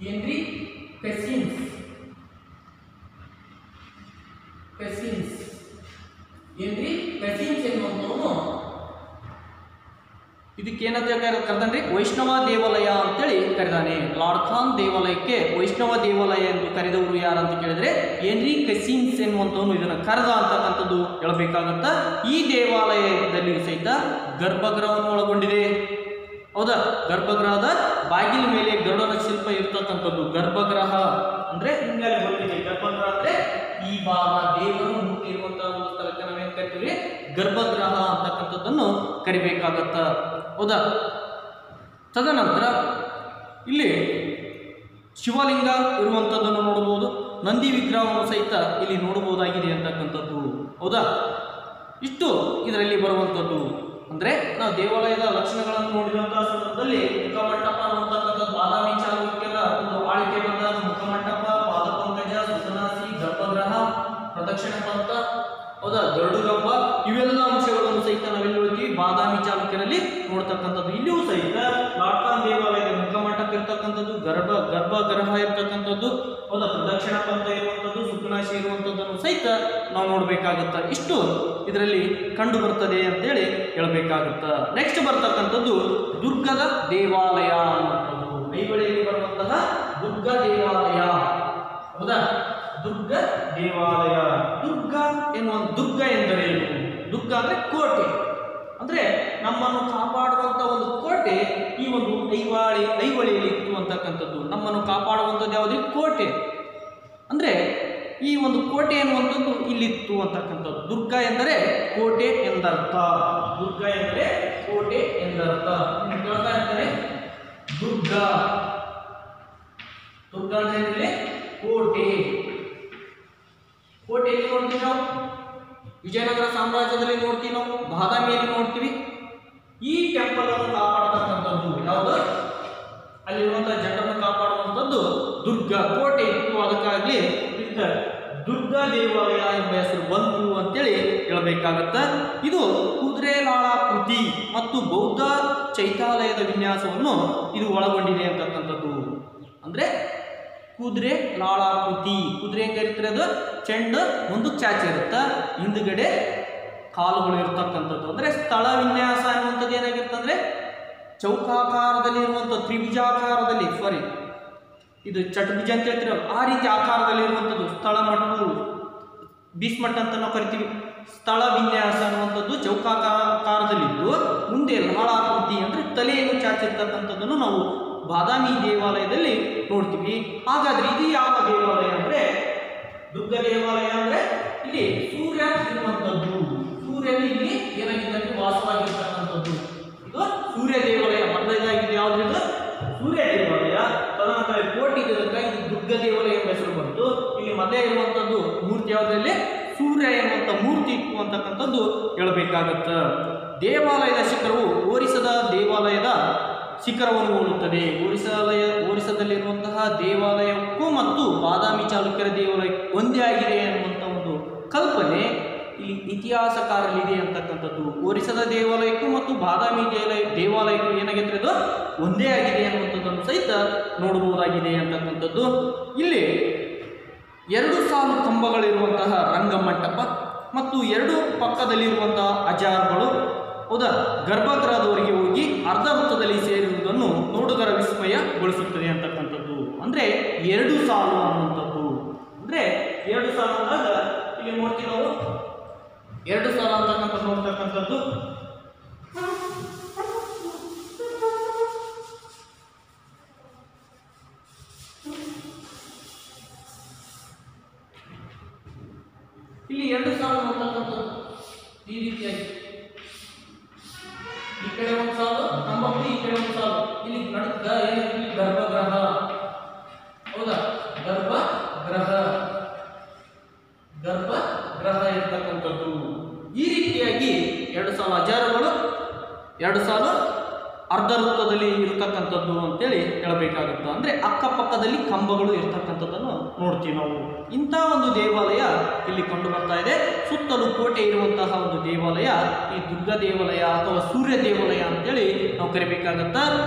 ಏನ್ರಿ ಕಸಿನ್ಸ್ ಏನ್ರಿ ಕಸಿನ್ಸ್ ಎನ್ನುವಂಥವನು ಇದಕ್ಕೆ ಏನಂತ ಕರೆದನ್ರಿ ವೈಷ್ಣವ ದೇವಾಲಯ ಅಂತೇಳಿ ಕರೆದಾನೆ. ಲಾರ್ಡ್ ಖಾನ್ ದೇವಾಲಯಕ್ಕೆ ವೈಷ್ಣವ ದೇವಾಲಯ ಎಂದು ಕರೆದವರು ಯಾರಂತ ಕೇಳಿದ್ರೆ ಏನ್ರಿ ಕಸಿನ್ಸ್ ಎನ್ನುವಂಥವನು ಇದನ್ನು ಕರೆದ ಅಂತಕ್ಕಂಥದ್ದು ಹೇಳಬೇಕಾಗತ್ತ. ಈ ದೇವಾಲಯದಲ್ಲಿ ಸಹಿತ ಗರ್ಭಗೃಹವನ್ನು ಒಳಗೊಂಡಿದೆ. ಹೌದಾ? ಗರ್ಭಗೃಹದ ಬಾಗಿಲ ಮೇಲೆ ಗರುಡನ ಶಿಲ್ಪ ಇರ್ತಕ್ಕಂಥದ್ದು ಗರ್ಭಗೃಹ ಅಂದರೆ ಹಿಂಗಾಲೆ ಬರ್ತಿದೆ. ಗರ್ಭಗೃಹ ಅಂದರೆ ಈ ಭಾಗ ದೇವರು ಮುಟ್ಟಿರುವಂತಹ ಒಂದು ಸ್ಥಳಕ್ಕೆ ನಾವೇನು ಕರಿತೀವಿ? ಗರ್ಭಗೃಹ ಅಂತಕ್ಕಂಥದ್ದನ್ನು ಕರಿಬೇಕಾಗತ್ತ. ಹೌದಾ? ತದನಂತರ ಇಲ್ಲಿ ಶಿವಲಿಂಗ ಇರುವಂಥದ್ದನ್ನು ನೋಡಬಹುದು, ನಂದಿ ವಿಗ್ರಹವನ್ನು ಸಹಿತ ಇಲ್ಲಿ ನೋಡಬಹುದಾಗಿದೆ ಅಂತಕ್ಕಂಥದ್ದು. ಹೌದಾ? ಇಷ್ಟು ಇದರಲ್ಲಿ ಬರುವಂಥದ್ದು. ಅಂದರೆ ನಾವು ದೇವಾಲಯದ ಲಕ್ಷಣಗಳನ್ನು ನೋಡಿದಂತಹ ಸಂದರ್ಭದಲ್ಲಿ ಮುಖಮಂಟಪ ಅನ್ನುವಂಥದ್ದು ಬಾದಾಮಿ ಚಾಲುಕ್ಯರ ಒಂದು ಆಳ್ವಿಕೆ ಬಂದಾಗ ಮುಖಮಂಟಪ, ಪಾದಪಂಕಜ, ಸುಸನಾಸಿ, ಗರ್ಭಗೃಹ, ಪ್ರದಕ್ಷಿಣ ಪಂಥ, ಹೌದಾ, ಗರುಡುಗಂಬ, ಇವೆಲ್ಲ ಅಂಶಗಳನ್ನು ಸಹಿತ ನಾವೆಲ್ಲಿ ನೋಡ್ತೀವಿ ಬಾದಾಮಿ ಚಾಲುಕ್ಯರಲ್ಲಿ ನೋಡ್ತಕ್ಕಂಥದ್ದು. ಇಲ್ಲಿಯೂ ಸಹಿತ ಲಾರ್ಡ್ ಖಾನ್ ದೇವಾಲಯದ ಮುಖಮಂಟಪ ಇರ್ತಕ್ಕಂಥದ್ದು, ಗರ್ಭಗೃಹ ಇರ್ತಕ್ಕಂಥದ್ದು, ಹೌದಾ, ಪ್ರದಕ್ಷಿಣ ಪಂಥ ಇರುವಂಥದ್ದು, ಸುಖನಾಶಿ ಇರುವಂಥದ್ದನ್ನು ಸಹಿತ ನಾವು ನೋಡಬೇಕಾಗುತ್ತ. ಇಷ್ಟು ಇದರಲ್ಲಿ ಕಂಡು ಬರ್ತದೆ ಅಂತೇಳಿ ಹೇಳಬೇಕಾಗುತ್ತ. ನೆಕ್ಸ್ಟ್ ಬರ್ತಕ್ಕಂಥದ್ದು ದುರ್ಗದ ದೇವಾಲಯ ಅನ್ನುವಂಥದ್ದು. ಐಹೊಳೆಯಲ್ಲಿ ಬರುವಂತಹ ದುರ್ಗ ದೇವಾಲಯ. ಹೌದಾ? ದುರ್ಗ ದೇವಾಲಯ. ದುರ್ಗ ಎಂದರೆ ಏನು? ದುರ್ಗ ಅಂದ್ರೆ ಕೋಟೆ, ಅಂದ್ರೆ ನಮ್ಮನ್ನು ಕಾಪಾಡುವಂತ ಒಂದು ಕೋಟೆ ಈ ಒಂದು ಐಹೊಳೆಯಲ್ಲಿ ಇತ್ತು ಅಂತಕ್ಕಂಥದ್ದು. ನಮ್ಮನ್ನು ಕಾಪಾಡುವಂಥದ್ದು ಯಾವುದೇ ಕೋಟೆ ಅಂದ್ರೆ ಈ ಒಂದು ಕೋಟೆ ಎನ್ನುವಂಥದ್ದು ಇಲ್ಲಿತ್ತು ಅಂತಕ್ಕಂಥದ್ದು. ದುರ್ಗ ಎಂದರೆ ಕೋಟೆ ಎಂದರ್ಥ. ದುರ್ಗ ಎಂದರೆ ಕೋಟೆ ಎಂದರ್ಥ. ಕೇಳ್ತಾ ಇರ್ತಾರೆ ದುರ್ಗ ಅಂದ್ರೆ ಕೋಟೆ. ಕೋಟೆಯಲ್ಲಿ ನೋಡ್ತೀವಿ ನಾವು, ವಿಜಯನಗರ ಸಾಮ್ರಾಜ್ಯದಲ್ಲಿ ನೋಡ್ತೀವಿ, ನಾವು ಬಾದಾಮಿಯಲ್ಲಿ ನೋಡ್ತೀವಿ, ಈ ಟೆಂಪಲ್ ಅನ್ನು ಕಾಪಾಡತಕ್ಕಂಥದ್ದು ಯಾವುದು? ಅಲ್ಲಿರುವಂತಹ ಜನರನ್ನು ಕಾಪಾಡುವಂಥದ್ದು ದುರ್ಗ ಕೋಟೆ ಇತ್ತು. ಅದಕ್ಕಾಗಿ ಇದಕ್ಕೆ ದುರ್ಗಾ ದೇವಾಲಯ ಎಂಬ ಹೆಸರು ಬಂತು ಅಂತೇಳಿ ಹೇಳಬೇಕಾಗತ್ತ. ಇದು ಕುದುರೆ ಲಾಳಾಕೃತಿ ಮತ್ತು ಬೌದ್ಧ ಚೈತ್ಯಾಲಯದ ವಿನ್ಯಾಸವನ್ನು ಇದು ಒಳಗೊಂಡಿದೆ ಅಂತಕ್ಕಂಥದ್ದು. ಅಂದ್ರೆ ಕುದುರೆ ಲಾಳಾಕೃತಿ, ಕುದುರೆ ಹೆಂಗಿರ್ತಾರೆ ಅದು ಚೆಂಡ ಮುಂದಕ್ಕೆ ಚಾಚಿ ಇರುತ್ತ, ಹಿಂದುಗಡೆ ಕಾಲುಗಳು ಇರ್ತಕ್ಕಂಥದ್ದು. ಅಂದ್ರೆ ಸ್ಥಳ ವಿನ್ಯಾಸ ಅನ್ನುವಂಥದ್ದು ಏನಾಗಿರ್ತಂದ್ರೆ ಚೌಕಾಕಾರದಲ್ಲಿ ಇರುವಂಥದ್ದು, ತ್ರಿಭುಜಾಕಾರದಲ್ಲಿ, ಇದು ಚಟುಭುಜ ಅಂತ ಹೇಳ್ತಿರಲ್ಲ ಆ ರೀತಿ ಆಕಾರದಲ್ಲಿ ಇರುವಂಥದ್ದು ಸ್ಥಳ ಮಟ್ಟು, ಬೀಸ್ಮಠ ಅಂತ ನಾವು ಕರಿತೀವಿ. ಸ್ಥಳ ವಿನ್ಯಾಸ ಅನ್ನುವಂಥದ್ದು ಚೌಕಾಕಾರದಲ್ಲಿದ್ದು ಮುಂದೆ ಲಾಳಾಕೃತಿ ಅಂದ್ರೆ ತಲೆಯನ್ನು ಚಾಚಿರ್ತಕ್ಕಂಥದ್ದನ್ನು ನಾವು ಬಾದಾಮಿ ದೇವಾಲಯದಲ್ಲಿ ನೋಡ್ತೀವಿ. ಹಾಗಾದ್ರೆ ಇದು ಯಾವ ದೇವಾಲಯ ಅಂದ್ರೆ ದುರ್ಗ ದೇವಾಲಯ ಅಂದ್ರೆ ಇಲ್ಲಿ ಸೂರ್ಯ ಇರುವಂಥದ್ದು. ಸೂರ್ಯನು ಇಲ್ಲಿ ಏನಾಗಿದ್ದಂತೆ ವಾಸವಾಗಿರ್ತಕ್ಕಂಥದ್ದು. ಇದು ಸೂರ್ಯ ದೇವಾಲಯ. ಮೊದಲನೇದಾಗಿದೆ ಯಾವ್ದು? ಸೂರ್ಯ ದೇವಾಲಯ. ತದನಂತರ ಕೋಟೆ ಇದಕ್ಕಾಗಿ ಇದು ದುರ್ಗ ದೇವಾಲಯ ಎಂಬ ಹೆಸರು ಬಂತು. ಇಲ್ಲಿ ಮೊದಲೇ ಇರುವಂತದ್ದು ಮೂರ್ತಿ ಯಾವುದ್ರಲ್ಲಿ ಸೂರ್ಯ ಎನ್ನುವಂತ ಮೂರ್ತಿ ಇತ್ತು ಅಂತಕ್ಕಂಥದ್ದು ಹೇಳಬೇಕಾಗತ್ತ. ದೇವಾಲಯದ ಶಿಖರವು ಒರಿಸ್ಸಾದ ದೇವಾಲಯದ ಶಿಖರವನ್ನು ಹೋಲುತ್ತದೆ. ಒರಿಸ್ಸಾದಲ್ಲಿರುವಂತಹ ದೇವಾಲಯಕ್ಕೂ ಮತ್ತು ಬಾದಾಮಿ ಚಾಲುಕ್ಯರ ದೇವಾಲಯಕ್ಕೂ ಒಂದೇ ಆಗಿದೆ ಅನ್ನುವಂಥ ಒಂದು ಕಲ್ಪನೆ ಇಲ್ಲಿ ಇತಿಹಾಸಕಾರಲ್ಲಿದೆ ಅಂತಕ್ಕಂಥದ್ದು. ಒರಿಸ್ಸಾದ ದೇವಾಲಯಕ್ಕೂ ಮತ್ತು ಬಾದಾಮಿ ದೇವಾಲಯಕ್ಕೂ ಏನಾಗಿದೆ ಅದು ಒಂದೇ ಆಗಿದೆ ಅನ್ನುವಂಥದ್ದನ್ನು ಸಹಿತ ನೋಡಬಹುದಾಗಿದೆ ಅಂತಕ್ಕಂಥದ್ದು. ಇಲ್ಲಿ 2 ಸಾಲು ಕಂಬಗಳಿರುವಂತಹ ರಂಗಮಂಟಪ ಮತ್ತು 2 ಪಕ್ಕದಲ್ಲಿರುವಂತಹ ಅಜಾರ್ಗಳು, ಹೌದಾ, ಗರ್ಭಗೃಹದವರೆಗೆ ಹೋಗಿ ಅರ್ಧ ವೃತ್ತದಲ್ಲಿ ಸೇರಿರುವುದನ್ನು ನೋಡುಗರ ವಿಸ್ಮಯಗೊಳಿಸುತ್ತದೆ ಅಂತಕ್ಕಂಥದ್ದು. ಅಂದ್ರೆ 2 ಸಾಲು ಅನ್ನುವಂಥದ್ದು. ಅಂದ್ರೆ 2 ಸಾಲು ಅಂದಾಗ ಇಲ್ಲಿ ನೋಡ್ತೀವಿ ನಾವು 2 ಸಾಲು ಅಂತಕ್ಕಂಥ ನೋಡ್ತಕ್ಕಂಥದ್ದು. ಇಲ್ಲಿ 2 ಸಾಲು ನೋಡ್ತಕ್ಕಂಥದ್ದು ಈ ರೀತಿಯಾಗಿ ಈ ಕಡೆ ಒಂದು ಸಾಲು ಕಂಬಗಳು, ಈ ಕಡೆ ಒಂದು ಸಾಲು. ಇಲ್ಲಿ ನಡುಕ ಏನಿದೆ ಗರ್ಭಗೃಹ, ಹೌದಾ, ಗರ್ಭಗೃಹ ಇರ್ತಕ್ಕಂಥದ್ದು. ಈ ರೀತಿಯಾಗಿ 2 ಸಾಲು ಅಜಾರಗಳು, 2 ಸಾಲು ಅರ್ಧ ವೃತ್ತದಲ್ಲಿ ಇರತಕ್ಕಂಥದ್ದು ಅಂತೇಳಿ ಹೇಳಬೇಕಾಗುತ್ತೆ. ಅಂದ್ರೆ ಅಕ್ಕಪಕ್ಕದಲ್ಲಿ ಕಂಬಗಳು ಇರ್ತಕ್ಕಂಥದ್ದನ್ನು ನೋಡ್ತೀವಿ ನಾವು. ಇಂಥ ಒಂದು ದೇವಾಲಯ ಇಲ್ಲಿ ಕಂಡು ಬರ್ತಾ ಇದೆ. ಸುತ್ತಲೂ ಕೋಟೆ ಇರುವಂತಹ ಒಂದು ದೇವಾಲಯ ಈ ದುರ್ಗ ದೇವಾಲಯ ಅಥವಾ ಸೂರ್ಯ ದೇವಾಲಯ ಅಂತೇಳಿ ನಾವು ಕರಿಬೇಕಾಗತ್ತ.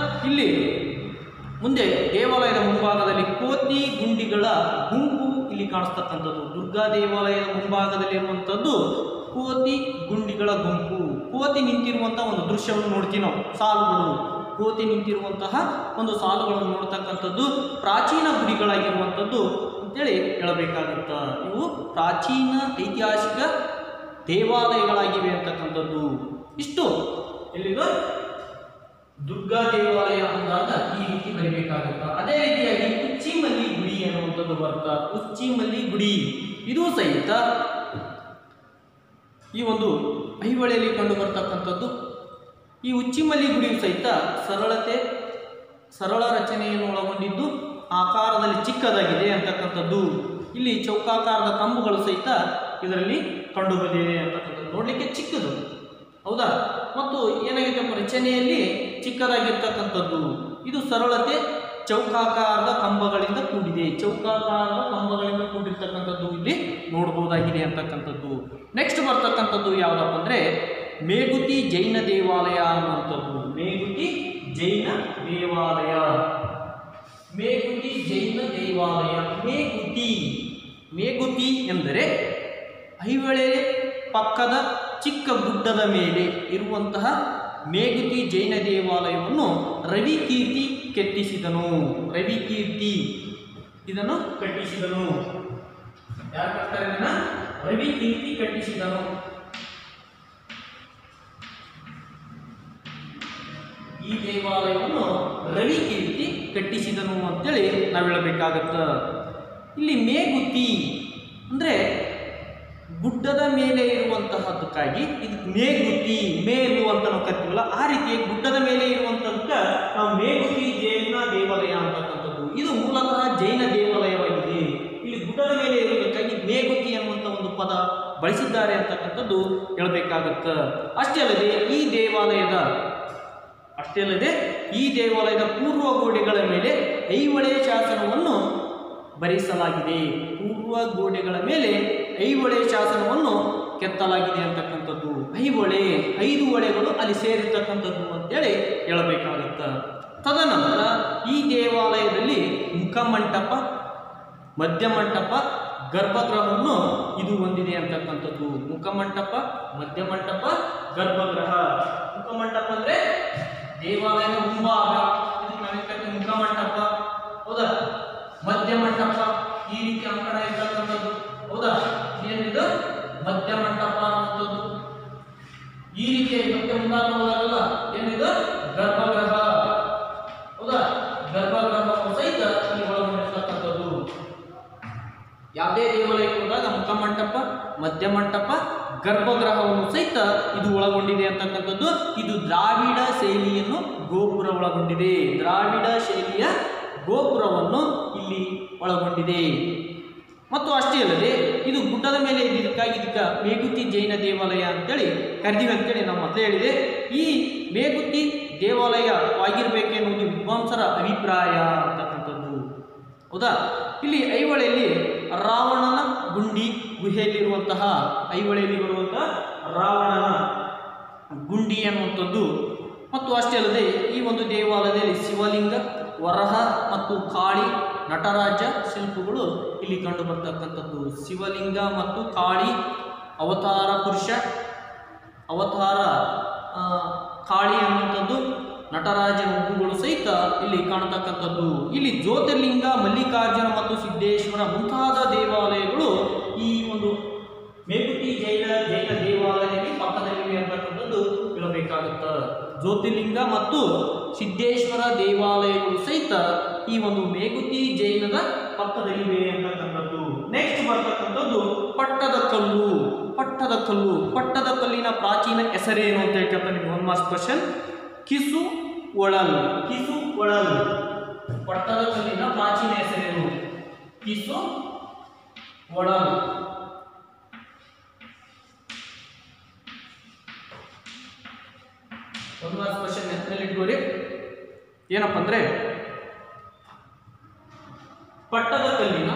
ಇಲ್ಲಿ ಮುಂದೆ ದೇವಾಲಯದ ಮುಂಭಾಗದಲ್ಲಿ ಕೋತಿ ಗುಂಡಿಗಳ ಗುಂಪು ಇಲ್ಲಿ ಕಾಣಿಸ್ತಕ್ಕಂಥದ್ದು. ದುರ್ಗಾ ದೇವಾಲಯದ ಮುಂಭಾಗದಲ್ಲಿರುವಂಥದ್ದು ಕೋತಿ ಗುಂಡಿಗಳ ಗುಂಪು. ಕೋತಿ ನಿಂತಿರುವಂತಹ ಒಂದು ದೃಶ್ಯವನ್ನು ನೋಡ್ತೀವಿ ನಾವು. ಸಾಲುಗಳು, ಕೋತಿ ನಿಂತಿರುವಂತಹ ಒಂದು ಸಾಲುಗಳನ್ನು ನೋಡ್ತಕ್ಕಂಥದ್ದು ಪ್ರಾಚೀನ ಗುಡಿಗಳಾಗಿರುವಂಥದ್ದು ಅಂತೇಳಿ ಹೇಳಬೇಕಾಗುತ್ತ. ಇವು ಪ್ರಾಚೀನ ಐತಿಹಾಸಿಕ ದೇವಾಲಯಗಳಾಗಿವೆ ಅಂತಕ್ಕಂಥದ್ದು. ಇಷ್ಟು ಎಲ್ಲಿದು ದುರ್ಗಾ ದೇವಾಲಯ ಅಂದಾಗ ಈ ರೀತಿ ಬರಬೇಕಾಗುತ್ತ. ಅದೇ ರೀತಿಯಾಗಿ ಉಚ್ಚಿಮಲ್ಲಿ ಗುಡಿ ಅನ್ನುವಂಥದ್ದು ಬರ್ತಾ. ಉಚ್ಚಿಮಲ್ಲಿ ಗುಡಿ ಇದು ಸಹಿತ ಈ ಒಂದು ಐಹೊಳೆಯಲ್ಲಿ ಕಂಡು ಬರ್ತಕ್ಕಂಥದ್ದು. ಈ ಉಚ್ಚಿಮಲ್ಲಿ ಗುಡಿಯು ಸಹಿತ ಸರಳ ರಚನೆಯನ್ನು ಒಳಗೊಂಡಿದ್ದು ಆಕಾರದಲ್ಲಿ ಚಿಕ್ಕದಾಗಿದೆ ಅಂತಕ್ಕಂಥದ್ದು. ಇಲ್ಲಿ ಚೌಕಾಕಾರದ ಕಂಬಗಳು ಸಹಿತ ಇದರಲ್ಲಿ ಕಂಡು ಬಂದಿದೆ ಅಂತಕ್ಕಂಥದ್ದು. ನೋಡ್ಲಿಕ್ಕೆ ಚಿಕ್ಕದು, ಹೌದಾ, ಮತ್ತು ಏನಾಗಿದೆ ರಚನೆಯಲ್ಲಿ ಚಿಕ್ಕದಾಗಿರ್ತಕ್ಕಂಥದ್ದು. ಇದು ಸರಳತೆ ಚೌಕಾಕಾರದ ಕಂಬಗಳಿಂದ ಕೂಡಿದೆ. ಚೌಕಾಕಾರದ ಕಂಬಗಳಿಂದ ಕೂಡಿರ್ತಕ್ಕಂಥದ್ದು ಇಲ್ಲಿ ನೋಡಬಹುದಾಗಿದೆ ಅಂತಕ್ಕಂಥದ್ದು. ನೆಕ್ಸ್ಟ್ ಬರ್ತಕ್ಕಂಥದ್ದು ಯಾವುದಪ್ಪ ಅಂದ್ರೆ ಮೇಗುತಿ ಜೈನ ದೇವಾಲಯ ಅನ್ನುವಂಥದ್ದು. ಮೇಗುತಿ ಜೈನ ದೇವಾಲಯ. ಮೇಗುತಿ ಜೈನ ದೇವಾಲಯ. ಮೇಗುತಿ ಎಂದರೆ ಐಹೊಳೆ ಪಕ್ಕದ ಚಿಕ್ಕ ಗುಡ್ಡದ ಮೇಲೆ ಇರುವಂತಹ ಮೇಗುತಿ ಜೈನ ದೇವಾಲಯವನ್ನು ರವಿಕೀರ್ತಿ ಕೆತ್ತಿಸಿದನು. ರವಿಕೀರ್ತಿ ಇದನ್ನು ಕಟ್ಟಿಸಿದನು. ಯಾರು ಕಟ್ತಾರೆ ಇದನ್ನ? ರವಿಕೀರ್ತಿ ಕಟ್ಟಿಸಿದನು. ಈ ದೇವಾಲಯವನ್ನು ರವಿಕೀರ್ತಿ ಕಟ್ಟಿಸಿದನು ಅಂತೇಳಿ ನಾವು ಹೇಳಬೇಕಾಗತ್ತ. ಇಲ್ಲಿ ಮೇಗುತಿ ಅಂದ್ರೆ ಗುಡ್ಡದ ಮೇಲೆ ಇರುವಂತಹದಕ್ಕಾಗಿ ಇದು ಮೇಗುತಿ, ಮೇಲು ಅಂತ ನಾವು ಕರಿತೀವಲ್ಲ, ಆ ರೀತಿ ಗುಡ್ಡದ ಮೇಲೆ ಇರುವಂತಹದಕ್ಕೆ ನಾವು ಮೇಗುತಿ ಜೈನ ದೇವಾಲಯ ಅಂತಕ್ಕಂಥದ್ದು. ಇದು ಮೂಲತಃ ಜೈನ ದೇವಾಲಯವಾಗಿದೆ. ಇಲ್ಲಿ ಗುಡ್ಡದ ಮೇಲೆ ಇರುವುದಕ್ಕಾಗಿ ಮೇಗುತಿ ಅನ್ನುವಂಥ ಒಂದು ಪದ ಬಳಸಿದ್ದಾರೆ ಅಂತಕ್ಕಂಥದ್ದು ಹೇಳಬೇಕಾಗತ್ತ. ಅಷ್ಟೇ ಅಲ್ಲದೆ ಈ ದೇವಾಲಯದ ಅಷ್ಟೇ ಅಲ್ಲದೆ ಈ ದೇವಾಲಯದ ಪೂರ್ವ ಗೋಡೆಗಳ ಮೇಲೆ ಐಹೊಳೆ ಶಾಸನವನ್ನು ಬರೆಸಲಾಗಿದೆ. ಪೂರ್ವ ಗೋಡೆಗಳ ಮೇಲೆ ಐಹೊಳೆ ಶಾಸನವನ್ನು ಕೆತ್ತಲಾಗಿದೆ ಅಂತಕ್ಕಂಥದ್ದು. ಐಹೊಳೆ 5 ಹೊಳೆಗಳು ಅಲ್ಲಿ ಸೇರಿರ್ತಕ್ಕಂಥದ್ದು ಅಂತೇಳಿ ಹೇಳಬೇಕಾಗತ್ತ. ತದನಂತರ ಈ ದೇವಾಲಯದಲ್ಲಿ ಮುಖಮಂಟಪ, ಮಧ್ಯಮಂಟಪ, ಗರ್ಭಗೃಹವನ್ನು ಇದು ಹೊಂದಿದೆ ಅಂತಕ್ಕಂಥದ್ದು. ಮುಖಮಂಟಪ, ಮಧ್ಯಮಂಟಪ, ಗರ್ಭಗೃಹ. ಮುಖಮಂಟಪ ಅಂದ್ರೆ ದೇವಾಲಯದ ಮುಂಭಾಗ, ಇದು ಮುಖಮಂಟಪ, ಹೌದಾ. ಮಧ್ಯಮಂಟಪ ಈ ರೀತಿ ಅಂಕಣ ಇರ್ತಕ್ಕಂಥದ್ದು, ಹೌದಾ. ಏನಿದು ಮಧ್ಯಮಂಟಪ ಅನ್ನುವಂಥದ್ದು ಈ ರೀತಿ ಮತ್ತೆ ಮುಂದಾದ ಹೋದಾಗಲ್ಲ ಏನಿದು ಗರ್ಭಗೃಹ, ಹೌದಾ. ಗರ್ಭಗೃಹವನ್ನು ಸಹಿತ ಇಲ್ಲಿ ಒಳಗೊಂಡಿರ್ತಕ್ಕಂಥದ್ದು. ಯಾವುದೇ ದೇವಾಲಯಕ್ಕೆ ಹೋದಾಗ ಮುಖಮಂಟಪ, ಮಧ್ಯಮಂಟಪ, ಗರ್ಭಗೃಹವನ್ನು ಸಹಿತ ಇದು ಒಳಗೊಂಡಿದೆ ಅಂತಕ್ಕಂಥದ್ದು. ಇದು ದ್ರಾವಿಡ ಶೈಲಿಯನ್ನು ಗೋಪುರ ಒಳಗೊಂಡಿದೆ. ದ್ರಾವಿಡ ಶೈಲಿಯ ಗೋಪುರವನ್ನು ಇಲ್ಲಿ ಒಳಗೊಂಡಿದೆ. ಮತ್ತು ಅಷ್ಟೇ ಅಲ್ಲದೆ ಇದು ಗುಡ್ಡದ ಮೇಲೆ ಇದ್ದಿದ್ದಕ್ಕಾಗಿ ಇದಕ್ಕೆ ಮೇಗುತಿ ಜೈನ ದೇವಾಲಯ ಅಂತೇಳಿ ಕರೆದಿವೆ ಅಂತೇಳಿ ನಾವು ಮೊದಲೇ ಹೇಳಿದೆ. ಈ ಮೇಗುತಿ ದೇವಾಲಯವಾಗಿರಬೇಕೆನ್ನುವುದು ವಿದ್ವಾಂಸರ ಅಭಿಪ್ರಾಯ ಅಂತಕ್ಕಂಥದ್ದು, ಹೌದಾ. ಇಲ್ಲಿ ಐಹೊಳೆಯಲ್ಲಿ ರಾವಣನ ಗುಂಡಿ ಗುಹೆಯಲ್ಲಿರುವಂತಹ, ಐಹೊಳೆಯಲ್ಲಿ ಬರುವಂತಹ ರಾವಣನ ಗುಂಡಿ ಅನ್ನುವಂಥದ್ದು. ಮತ್ತು ಅಷ್ಟೇ ಅಲ್ಲದೆ ಈ ಒಂದು ದೇವಾಲಯದಲ್ಲಿ ಶಿವಲಿಂಗ, ವರಹ ಮತ್ತು ಕಾಳಿ, ನಟರಾಜ ಶಿಲ್ಪಗಳು ಇಲ್ಲಿ ಕಂಡು ಬರ್ತಕ್ಕಂಥದ್ದು. ಶಿವಲಿಂಗ ಮತ್ತು ಕಾಳಿ, ಅವತಾರ ಪುರುಷ, ಅವತಾರ ಕಾಳಿ ಅನ್ನುವಂಥದ್ದು, ನಟರಾಜ ಹುಬ್ಬುಗಳು ಸಹಿತ ಇಲ್ಲಿ ಕಾಣತಕ್ಕಂಥದ್ದು. ಇಲ್ಲಿ ಜ್ಯೋತಿರ್ಲಿಂಗ, ಮಲ್ಲಿಕಾರ್ಜುನ ಮತ್ತು ಸಿದ್ದೇಶ್ವರ ಮುಂತಾದ ದೇವಾಲಯಗಳು ಈ ಒಂದು ಮೇಗುತಿ ಜೈನ ದೇವಾಲಯದಲ್ಲಿ ಪಕ್ಕದಲ್ಲಿವೆ ಅಂತಕ್ಕಂಥದ್ದು ಹೇಳಬೇಕಾಗುತ್ತೆ. ಜ್ಯೋತಿರ್ಲಿಂಗ ಮತ್ತು ಸಿದ್ದೇಶ್ವರ ದೇವಾಲಯಗಳು ಸಹಿತ ಈ ಒಂದು ಮೇಗುತಿ ಜೈನದ ಪಕ್ಕದಲ್ಲಿವೆ ಅಂತಕ್ಕಂಥದ್ದು. ನೆಕ್ಸ್ಟ್ ಬರ್ತಕ್ಕಂಥದ್ದು ಪಟ್ಟದ ಕಲ್ಲು. ಪಟ್ಟದ ಕಲ್ಲು, ಪಟ್ಟದ ಕಲ್ಲಿನ ಪ್ರಾಚೀನ ಹೆಸರೇನು ಅಂತ ಹೇಳ್ತಾರೆ. ನಿಮ್ಗೆ ಒಂದು ಮಾರ್ಕ್ಸ್ ಕ್ವಶನ್. ಕಿಸು ಒಳಲ್. ಕಿಸು ಒಳಲ್. ಪಟ್ಟದ ಕಲ್ಲಿನ ಪ್ರಾಚೀನ ಹೆಸರೇನು? ಕಿಸು ಒಳಲ್. ಒಂದು ಮಾರ್ಕ್ಸ್ ಕ್ವಶನ್ ನೆನಪಿನಲ್ಲಿ ಇಟ್ಕೋರಿ. ಏನಪ್ಪ ಅಂದ್ರೆ ಪಟ್ಟದ ಕಲ್ಲಿನ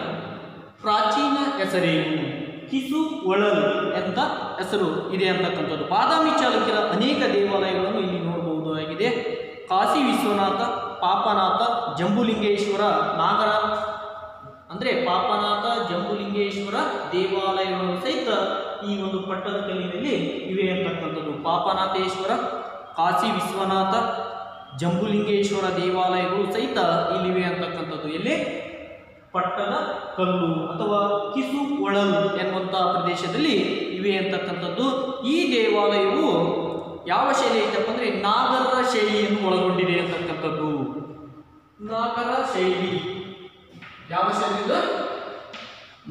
ಪ್ರಾಚೀನ ಹೆಸರೇನು? ಕಿಸು ಒಳಲ್ ಅಂತ ಹೆಸರು ಇದೆ ಅಂತಕ್ಕಂಥದ್ದು. ಬಾದಾಮಿ ಚಾಲುಕ್ಯರ ಅನೇಕ ದೇವಾಲಯಗಳನ್ನು ಇಲ್ಲಿ ನೋಡಬಹುದಾಗಿದೆ. ಕಾಶಿ ವಿಶ್ವನಾಥ, ಪಾಪನಾಥ, ಜಂಬುಲಿಂಗೇಶ್ವರ, ನಾಗರ ಅಂದರೆ ಪಾಪನಾಥ, ಜಂಬುಲಿಂಗೇಶ್ವರ ದೇವಾಲಯಗಳು ಸಹಿತ ಈ ಒಂದು ಪಟ್ಟದ ಕಲ್ಲಿನಲ್ಲಿ ಇವೆ ಅಂತಕ್ಕಂಥದ್ದು. ಪಾಪನಾಥೇಶ್ವರ, ಕಾಶಿ ವಿಶ್ವನಾಥ, ಜಂಬುಲಿಂಗೇಶ್ವರ ದೇವಾಲಯಗಳು ಸಹಿತ ಇಲ್ಲಿವೆ ಅಂತಕ್ಕಂಥದ್ದು. ಎಲ್ಲಿ? ಪಟ್ಟದ ಕಲ್ಲು ಅಥವಾ ಕಿಸು ಒಳಲು ಎನ್ನುವಂತಹ ಪ್ರದೇಶದಲ್ಲಿ ಇವೆ ಅಂತಕ್ಕಂಥದ್ದು. ಈ ದೇವಾಲಯವು ಯಾವ ಶೈಲಿ ಐತಪ್ಪ ಅಂದ್ರೆ ನಾಗರ ಶೈಲಿಯನ್ನು ಒಳಗೊಂಡಿದೆ ಅಂತಕ್ಕಂಥದ್ದು. ನಾಗರ ಶೈಲಿ ಯಾವ ಶೈಲಿ ಇದು?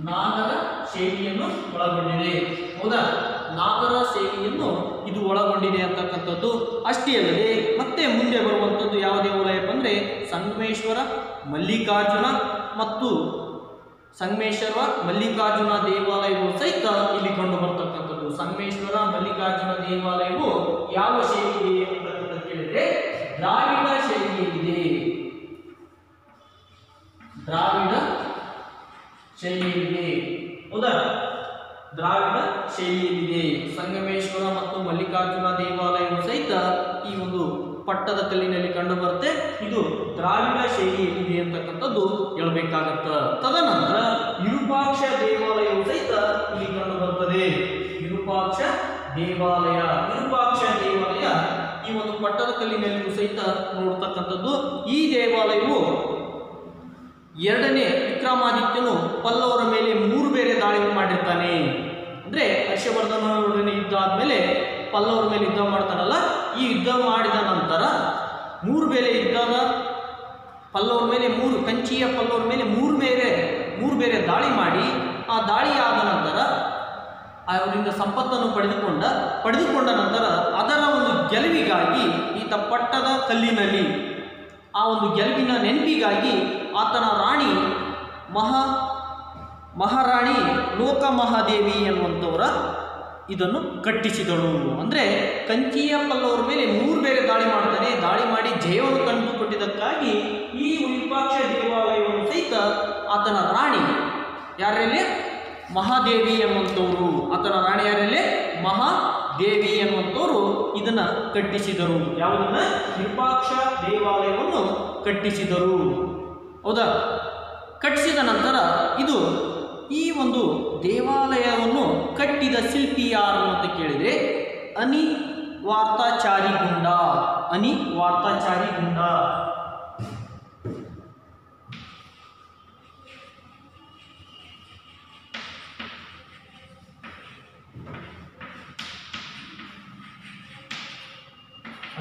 ನಾಗರ ಶೈಲಿಯನ್ನು ಒಳಗೊಂಡಿದೆ, ಹೌದಾ. ನಾಗರ ಶೈಲಿಯನ್ನು ಇದು ಒಳಗೊಂಡಿದೆ ಅಂತಕ್ಕಂಥದ್ದು. ಅಷ್ಟೇ ಅಲ್ಲದೆ ಮತ್ತೆ ಮುಂದೆ ಬರುವಂಥದ್ದು ಯಾವ ದೇವಾಲಯಪ್ಪ ಅಂದರೆ ಸಂಗಮೇಶ್ವರ, ಮಲ್ಲಿಕಾರ್ಜುನ ಮತ್ತು ಸಂಗಮೇಶ್ವರ, ಮಲ್ಲಿಕಾರ್ಜುನ ದೇವಾಲಯವು ಸಹಿತ ಇಲ್ಲಿ ಕಂಡು ಬರ್ತಕ್ಕಂಥದ್ದು. ಸಂಗಮೇಶ್ವರ, ಮಲ್ಲಿಕಾರ್ಜುನ ದೇವಾಲಯವು ಯಾವ ಶೈಲಿ ಅಂತಕ್ಕಂಥ ಕೇಳಿದ್ರೆ ದ್ರಾವಿಡ ಶೈಲಿಯಲ್ಲಿದೆ. ದ್ರಾವಿಡ ಶೈಲಿಯಲ್ಲಿದೆ, ಹೌದಾ. ದ್ರಾವಿಡ ಶೈಲಿಯಲ್ಲಿದೆ. ಸಂಗಮೇಶ್ವರ ಮತ್ತು ಮಲ್ಲಿಕಾರ್ಜುನ ದೇವಾಲಯವು ಸಹಿತ ಈ ಒಂದು ಪಟ್ಟದ ಕಲ್ಲಿನಲ್ಲಿ ಕಂಡು ಬರುತ್ತೆ. ಇದು ದ್ರಾವಿಡ ಶೈಲಿಯಲ್ಲಿದೆ ಅಂತಕ್ಕಂಥದ್ದು ಹೇಳಬೇಕಾಗತ್ತ. ತದನಂತರ ವಿರೂಪಾಕ್ಷ ದೇವಾಲಯವು ಸಹಿತ ಇಲ್ಲಿ ಕಂಡು ಬರ್ತದೆ. ವಿರೂಪಾಕ್ಷ ದೇವಾಲಯ, ವಿರೂಪಾಕ್ಷ ದೇವಾಲಯ ಈ ಒಂದು ಪಟ್ಟದ ಕಲ್ಲಿನಲ್ಲಿಯೂ ಸಹಿತ ನೋಡ್ತಕ್ಕಂಥದ್ದು. ಈ ದೇವಾಲಯವು 2ನೇ ವಿಕ್ರಮಾದಿತ್ಯನು ಪಲ್ಲವರ ಮೇಲೆ 3 ಬೇರೆ ದಾಳಿಯನ್ನು ಮಾಡಿರ್ತಾನೆ. ಅಂದ್ರೆ ಹರ್ಷವರ್ಧನೊಡನೆ ಯುದ್ಧ ಆದ್ಮೇಲೆ ಪಲ್ಲವರ ಮೇಲೆ ಯುದ್ಧ ಮಾಡ್ತಾನಲ್ಲ, ಈ ಯುದ್ಧ ಮಾಡಿದ ನಂತರ 3 ಬೇರೆ ಯುದ್ಧದ ಪಲ್ಲವರ ಮೇಲೆ ಕಂಚಿಯ ಪಲ್ಲವರ ಮೇಲೆ 3 ಬೇರೆ ದಾಳಿ ಮಾಡಿ, ಆ ದಾಳಿ ಆದ ನಂತರ ಅವರಿಂದ ಸಂಪತ್ತನ್ನು ಪಡೆದುಕೊಂಡ ನಂತರ ಅದರ ಒಂದು ಗೆಲುವಿಗಾಗಿ ಈತ ಪಟ್ಟದ ಕಲ್ಲಿನಲ್ಲಿ ಆ ಒಂದು ಗೆಲುವಿನ ನೆನಪಿಗಾಗಿ ಆತನ ರಾಣಿ ಮಹಾರಾಣಿ ಲೋಕಮಹಾದೇವಿ ಎನ್ನುವಂಥವರ ಇದನ್ನು ಕಟ್ಟಿಸಿದಳು. ಅಂದರೆ ಕಂಚಿಯ ಪಲ್ಲವರ ಮೇಲೆ 3 ಬೇರೆ ದಾಳಿ ಮಾಡ್ತಾನೆ. ದಾಳಿ ಮಾಡಿ ಜಯವನ್ನು ತಂದುಕೊಟ್ಟಿದ್ದಕ್ಕಾಗಿ ಈ ವಿರೂಪಾಕ್ಷ ದೇವಾಲಯವನ್ನು ಸಹಿತ ಆತನ ರಾಣಿ ಯಾರಲ್ಲಿ ಮಹಾದೇವಿ ಎನ್ನುವಂಥವರು, ಆತನ ರಾಣಿ ಯಾರಲ್ಲಿ ಮಹಾದೇವಿ ಎನ್ನುವಂಥವರು ಇದನ್ನು ಕಟ್ಟಿಸಿದರು. ಯಾವುದನ್ನ ವಿರೂಪಾಕ್ಷ ದೇವಾಲಯವನ್ನು ಕಟ್ಟಿಸಿದರು. ಹೌದಾ? ಕಟ್ಟಿಸಿದ ನಂತರ ಇದು ಈ ಒಂದು ದೇವಾಲಯವನ್ನು ಕಟ್ಟಿದ ಶಿಲ್ಪಿ ಯಾರು ಅಂತ ಕೇಳಿದರೆ ಅನಿವಾರ್ತಾಚಾರಿಗುಂಡ. ಅನಿವಾರ್ತಾಚಾರಿಗುಂಡ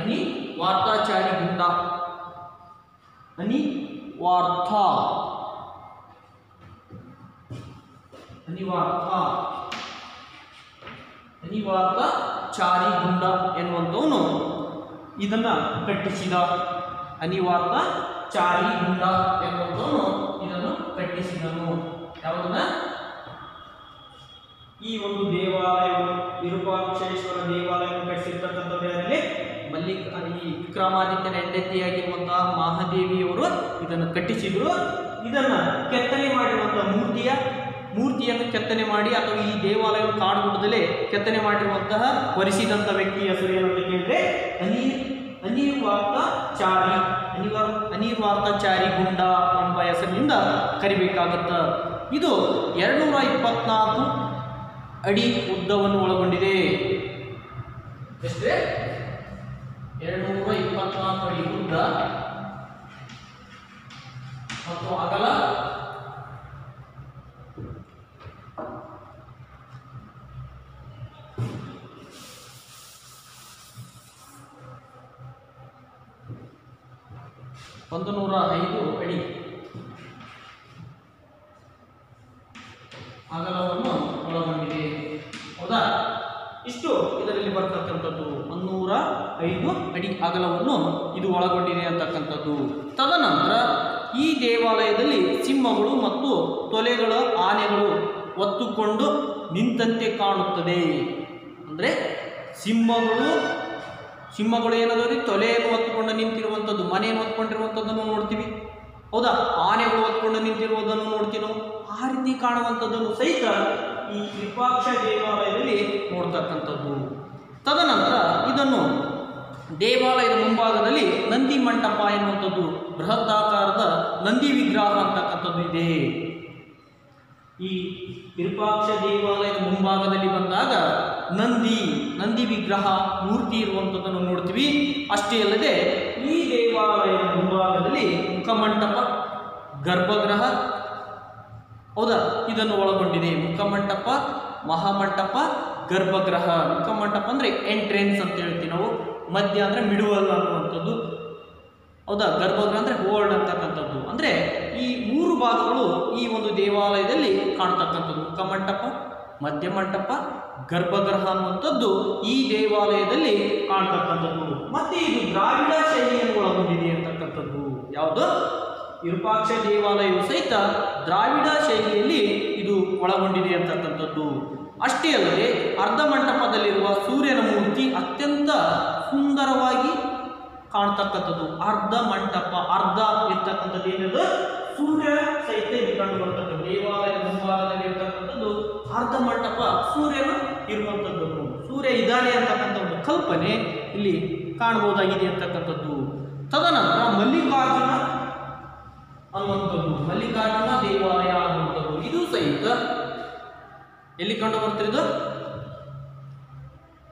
ಅನಿವಾರ್ತಾಚಾರಿಗುಂಡ ಅನಿವಾರ್ತಾಚಾರಿಗುಂಡ ಎನ್ನುವಂಥವನು ಇದನ್ನು ಕಟ್ಟಿಸಿದ. ಅನಿವಾರ್ತಾಚಾರಿಗುಂಡ ಎನ್ನುವಂಥವನು ಇದನ್ನು ಕಟ್ಟಿಸಿದನು. ಯಾವುದನ್ನ? ಈ ಒಂದು ದೇವಾಲಯವನ್ನು ವಿರೂಪಾಕ್ಷೇಶ್ವರ ದೇವಾಲಯವನ್ನು ಕಟ್ಟಿಸಿರ್ತಕ್ಕಂಥದ್ದು ಯಾರಲ್ಲಿ ಈ ವಿಕ್ರಮಾದಿತ್ಯನ ಹೆಂಡತಿಯಾಗಿರುವಂತಹ ಮಹಾದೇವಿಯವರು ಇದನ್ನು ಕಟ್ಟಿಸಿದ್ರು. ಇದನ್ನು ಕೆತ್ತನೆ ಮಾಡಿರುವಂತಹ ಮೂರ್ತಿಯನ್ನು ಕೆತ್ತನೆ ಮಾಡಿ ಅಥವಾ ಈ ದೇವಾಲಯವನ್ನು ಕಾಡುಗುಡ್ಡದಲ್ಲೇ ಕೆತ್ತನೆ ಮಾಡಿರುವಂತಹ ವರಿಸಿದಂಥ ವ್ಯಕ್ತಿಯ ಹೆಸರು ಏನಂತ ಕೇಳಿದ್ರೆ ಅನಿವಾರ್ತಾಚಾರಿಗುಂಡ ಎಂಬ ಹೆಸರಿನಿಂದ ಕರಿಬೇಕಾಗುತ್ತ. ಇದು 224 ಅಡಿ ಉದ್ದವನ್ನು ಒಳಗೊಂಡಿದೆ. ಎಷ್ಟೇ? 224 ಅಡಿ ಉದ್ದ ಮತ್ತು ಅಗಲ 105 ಅಡಿ ಅಗಲವನ್ನು ಒಳಗೊಂಡಿದೆ. ಹೌದಾ? ಇಷ್ಟು ಇದರಲ್ಲಿ ಬರ್ತಕ್ಕಂಥದ್ದು 105 ಅಡಿ ಅಗಲವನ್ನು ಇದು ಒಳಗೊಂಡಿದೆ ಅಂತಕ್ಕಂಥದ್ದು. ತದನಂತರ ಈ ದೇವಾಲಯದಲ್ಲಿ ಸಿಂಹಗಳು ಮತ್ತು ತೊಲೆಗಳ ಆನೆಗಳು ಒತ್ತುಕೊಂಡು ನಿಂತಂತೆ ಕಾಣುತ್ತದೆ. ಅಂದರೆ ಸಿಂಹಗಳು ಏನಾದರೂ ತೊಲೆಯನ್ನು ಹೊತ್ತುಕೊಂಡು ನಿಂತಿರುವಂಥದ್ದು, ಮನೆಯನ್ನು ಹೊತ್ಕೊಂಡಿರುವಂಥದ್ದನ್ನು ನೋಡ್ತೀವಿ. ಹೌದಾ? ಆನೆಗಳು ಹೊತ್ಕೊಂಡು ನಿಂತಿರುವುದನ್ನು ನೋಡ್ತೀವಿ ನಾವು. ಆ ರೀತಿ ಕಾಣುವಂಥದ್ದನ್ನು ಸಹಿತ ಈ ವಿರೂಪಾಕ್ಷ ದೇವಾಲಯದಲ್ಲಿ ನೋಡ್ತಕ್ಕಂಥದ್ದು. ತದನಂತರ ಇದನ್ನು ದೇವಾಲಯದ ಮುಂಭಾಗದಲ್ಲಿ ನಂದಿ ಮಂಟಪ ಎನ್ನುವಂಥದ್ದು ಬೃಹತ್ತಾಕಾರದ ನಂದಿ ವಿಗ್ರಹ ಅಂತಕ್ಕಂಥದ್ದು ಇದೆ. ಈ ವಿರೂಪಾಕ್ಷ ದೇವಾಲಯದ ಮುಂಭಾಗದಲ್ಲಿ ಬಂದಾಗ ನಂದಿ ವಿಗ್ರಹ ಮೂರ್ತಿ ಇರುವಂಥದ್ದನ್ನು ನೋಡ್ತೀವಿ. ಅಷ್ಟೇ ಅಲ್ಲದೆ ಈ ದೇವಾಲಯದ ಮುಂಭಾಗದಲ್ಲಿ ಮುಖಮಂಟಪ, ಗರ್ಭಗೃಹ, ಹೌದಾ, ಇದನ್ನು ಒಳಗೊಂಡಿದೆ. ಮುಖಮಂಟಪ, ಮಹಾಮಂಟಪ, ಗರ್ಭಗೃಹ. ಮುಖಮಂಟಪ ಅಂದರೆ ಎಂಟ್ರೆನ್ಸ್ ಅಂತ ಹೇಳ್ತೀವಿ ನಾವು, ಮಧ್ಯ ಅಂದರೆ ಮಿಡುವಲ್ ಅನ್ನುವಂಥದ್ದು, ಹೌದಾ. ಗರ್ಭಗೃಹ ಅಂದರೆ ಹೋಲ್ಡ್ ಅಂತಕ್ಕಂಥದ್ದು. ಅಂದರೆ ಈ 3 ಭಾಗಗಳು ಈ ಒಂದು ದೇವಾಲಯದಲ್ಲಿ ಕಾಣ್ತಕ್ಕಂಥದ್ದು. ಮುಖಮಂಟಪ, ಮಧ್ಯಮಂಟಪ, ಗರ್ಭಗೃಹ ಅನ್ನುವಂಥದ್ದು ಈ ದೇವಾಲಯದಲ್ಲಿ ಕಾಣ್ತಕ್ಕಂಥದ್ದು. ಮತ್ತೆ ಇದು ದ್ರಾವಿಡ ಶೈಲಿಯನ್ನು ಒಳಗೊಂಡಿದೆ ಅಂತಕ್ಕಂಥದ್ದು. ಯಾವುದು? ವಿರೂಪಾಕ್ಷ ದೇವಾಲಯವು ಸಹಿತ ದ್ರಾವಿಡ ಶೈಲಿಯಲ್ಲಿ ಇದು ಒಳಗೊಂಡಿದೆ ಅಂತಕ್ಕಂಥದ್ದು. ಅಷ್ಟೇ ಅಲ್ಲದೆ ಅರ್ಧ ಮಂಟಪದಲ್ಲಿರುವ ಸೂರ್ಯನ ಮೂರ್ತಿ ಅತ್ಯಂತ ಸುಂದರವಾಗಿ ಕಾಣ್ತಕ್ಕಂಥದ್ದು. ಅರ್ಧ ಮಂಟಪ, ಅರ್ಧ ಇರ್ತಕ್ಕಂಥದ್ದು ಏನದು? ಸೂರ್ಯ ಸಹಿತ ಇಲ್ಲಿ ಕಂಡು ಬರ್ತಕ್ಕಂಥದ್ದು. ದೇವಾಲಯದ ಮುಂಭಾಗದಲ್ಲಿ ಇರ್ತಕ್ಕಂಥದ್ದು ಅರ್ಧ ಮಂಟಪ, ಸೂರ್ಯನು ಇರುವಂಥದ್ದು, ಸೂರ್ಯ ಇದ್ದಾನೆ ಅಂತಕ್ಕಂಥ ಒಂದು ಕಲ್ಪನೆ ಇಲ್ಲಿ ಕಾಣಬಹುದಾಗಿದೆ ಅಂತಕ್ಕಂಥದ್ದು. ತದನಂತರ ಮಲ್ಲಿಕಾರ್ಜುನ ಅನ್ನುವಂಥದ್ದು, ಮಲ್ಲಿಕಾರ್ಜುನ ದೇವಾಲಯ ಅನ್ನುವಂಥದ್ದು ಇದು ಸಹಿತ ಎಲ್ಲಿ ಕಂಡು ಬರ್ತಿರೋದು?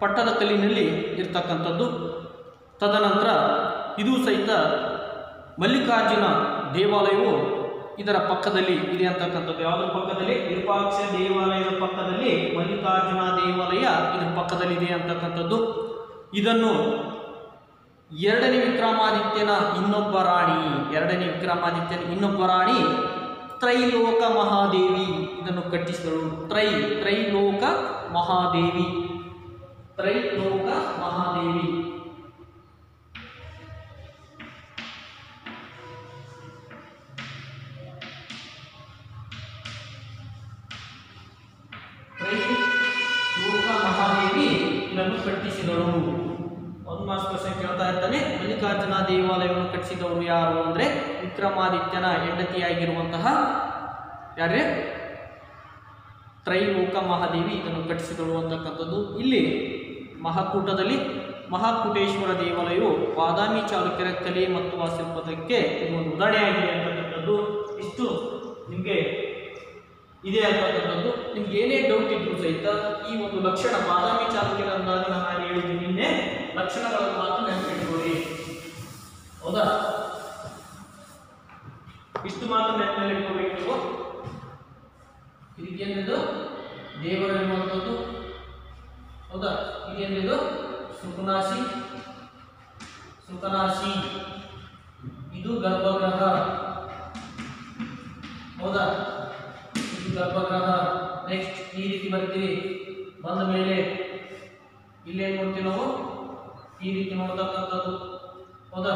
ಪಟ್ಟದಕಲ್ಲಿನಲ್ಲಿ ಇರ್ತಕ್ಕಂಥದ್ದು. ತದನಂತರ ಇದು ಸಹಿತ ಮಲ್ಲಿಕಾರ್ಜುನ ದೇವಾಲಯವು ಇದರ ಪಕ್ಕದಲ್ಲಿ ಇದೆ ಅಂತಕ್ಕಂಥದ್ದು. ಯಾವುದರ ಪಕ್ಕದಲ್ಲಿ? ವಿರೂಪಾಕ್ಷ ದೇವಾಲಯದ ಪಕ್ಕದಲ್ಲಿ ಮಲ್ಲಿಕಾರ್ಜುನ ದೇವಾಲಯ ಇದರ ಪಕ್ಕದಲ್ಲಿ ಇದೆ ಅಂತಕ್ಕಂಥದ್ದು. ಇದನ್ನು 2ನೇ ವಿಕ್ರಮಾದಿತ್ಯನ ಇನ್ನೊಬ್ಬ ರಾಣಿ ತ್ರೈಲೋಕ ಮಹಾದೇವಿ ಇದನ್ನು ಕಟ್ಟಿಸಿದಳು. ತ್ರೈಲೋಕ ಮಹಾದೇವಿ ಲೋಕ ಮಹಾದೇವಿ ಯಾರು? 1 ಮಾರ್ಕ್ಸ್ ಕ್ವಶನ್ ಕೇಳ್ತಾ ಇರ್ತಾನೆ. ಮಲ್ಲಿಕಾರ್ಜುನ ದೇವಾಲಯವನ್ನು ಕಟ್ಟಿಸಿದವರು ಯಾರು ಅಂದರೆ ವಿಕ್ರಮಾದಿತ್ಯನ ಹೆಂಡತಿಯಾಗಿರುವಂತಹ ಯಾರೇ ತ್ರೈಲೋಕ ಮಹಾದೇವಿ ಇದನ್ನು ಕಟ್ಟಿಸಿದಳು ಅಂತಕ್ಕಂಥದ್ದು. ಇಲ್ಲಿ ಮಹಾಕೂಟದಲ್ಲಿ ಮಹಾಕೂಟೇಶ್ವರ ದೇವಾಲಯವು ಬಾದಾಮಿ ಚಾಲುಕ್ಯರ ಕಲೆ ಮತ್ತು ವಾಸ್ತುಶಿಲ್ಪಕ್ಕೆ ಒಂದು ಉದಾಹರಣೆಯಾಗಿದೆ ಅಂತಕ್ಕಂಥದ್ದು. ಇಷ್ಟು ನಿಮಗೆ ಇದೆ ಅಂತಕ್ಕಂಥದ್ದು. ನಿಮ್ಗೆ ಏನೇ ಡೌಟ್ ಇದ್ರು ಸಹಿತ ಈ ಒಂದು ಲಕ್ಷಣ ಬಾದಾಮಿ ಚಾಲುಕ್ಯರ ಅಂದಾಗ ನಾನು ಹೇಳಿದ್ದೀನಿ ನಿನ್ನೆ ಲಕ್ಷಣಗಳನ್ನು ಮಾತ್ರ ನೆನಪಿಟ್ಕೊಳ್ಳಿ. ಹೌದಾ? ಇಷ್ಟು ಮಾತ್ರ ನೆನಪಲ್ಲಿ ಇಟ್ಕೋಬೇಕು. ಇದಕ್ಕೇನಿದು ದೇವರಿರುವಂಥದ್ದು. ಹೌದಾ? ಇದೇನಿದು ಸುಕನಾಸಿ. ಸುಕನಾಸಿ ಇದು ಗರ್ಭಗೃಹ. ಹೌದಾ? ಇದು ಗರ್ಭಗೃಹ. ನೆಕ್ಸ್ಟ್ ಈ ರೀತಿ ಬರ್ತೀವಿ. ಬಂದ ಮೇಲೆ ಇಲ್ಲೇನು ನೋಡ್ತೀವಿ ನಾವು? ಈ ರೀತಿ ನೋಡ್ತಕ್ಕಂಥದ್ದು. ಹೌದಾ?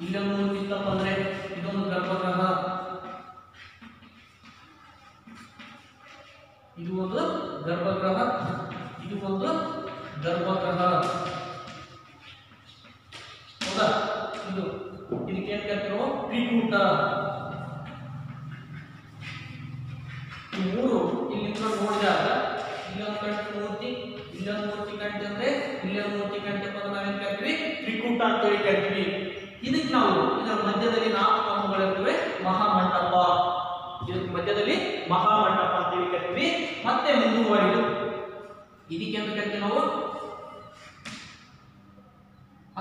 ಇಲ್ಲೊಂದು ನೋಡ್ತಿತ್ತಪ್ಪ ಅಂದ್ರೆ ಇದೊಂದು ಗರ್ಭಗೃಹ. ಇದು ಒಂದು ಗರ್ಭಗೃಹ. ಇದು ಒಂದು ಗರ್ಭಗೃಹ. ಹೌದಾ? ಇದಕ್ಕೆ ಏನ್ ಕರಿತೀವಿ ನಾವು? ತ್ರಿಕೂಟ. ಈ ಮೂರು ಇಲ್ಲಿಂದ ನೋಡಿದಾಗ ಇಲ್ಲೊಂದು ಕಂಠ ಮೂರ್ತಿ, ಇಲ್ಲೊಂದು ಮೂರ್ತಿ ಕಂಠ ಅಂದ್ರೆ ಇಲ್ಲೊಂದು ಮೂರ್ತಿ ಕಂಠ ನಾವೇನ್ ಕರಿತೀವಿ? ತ್ರಿಕೂಟ ಅಂತ ಹೇಳಿ ಕರಿತೀವಿ. ಇದಕ್ಕೆ ನಾವು ಇದರ ಮಧ್ಯದಲ್ಲಿ 4 ಕಂಬಗಳಿರ್ತವೆ. ಮಹಾಮಂಟಪ. ಇದಕ್ಕೆ ಮಧ್ಯದಲ್ಲಿ ಮಹಾಮಂಟಪ ಅಂತ ಹೇಳಿ ಕರಿತೀವಿ. ಮತ್ತೆ ಮುಂದುವರಿದು ಇದಕ್ಕೆ ಅಂತ ಕರಿತೀವಿ ನಾವು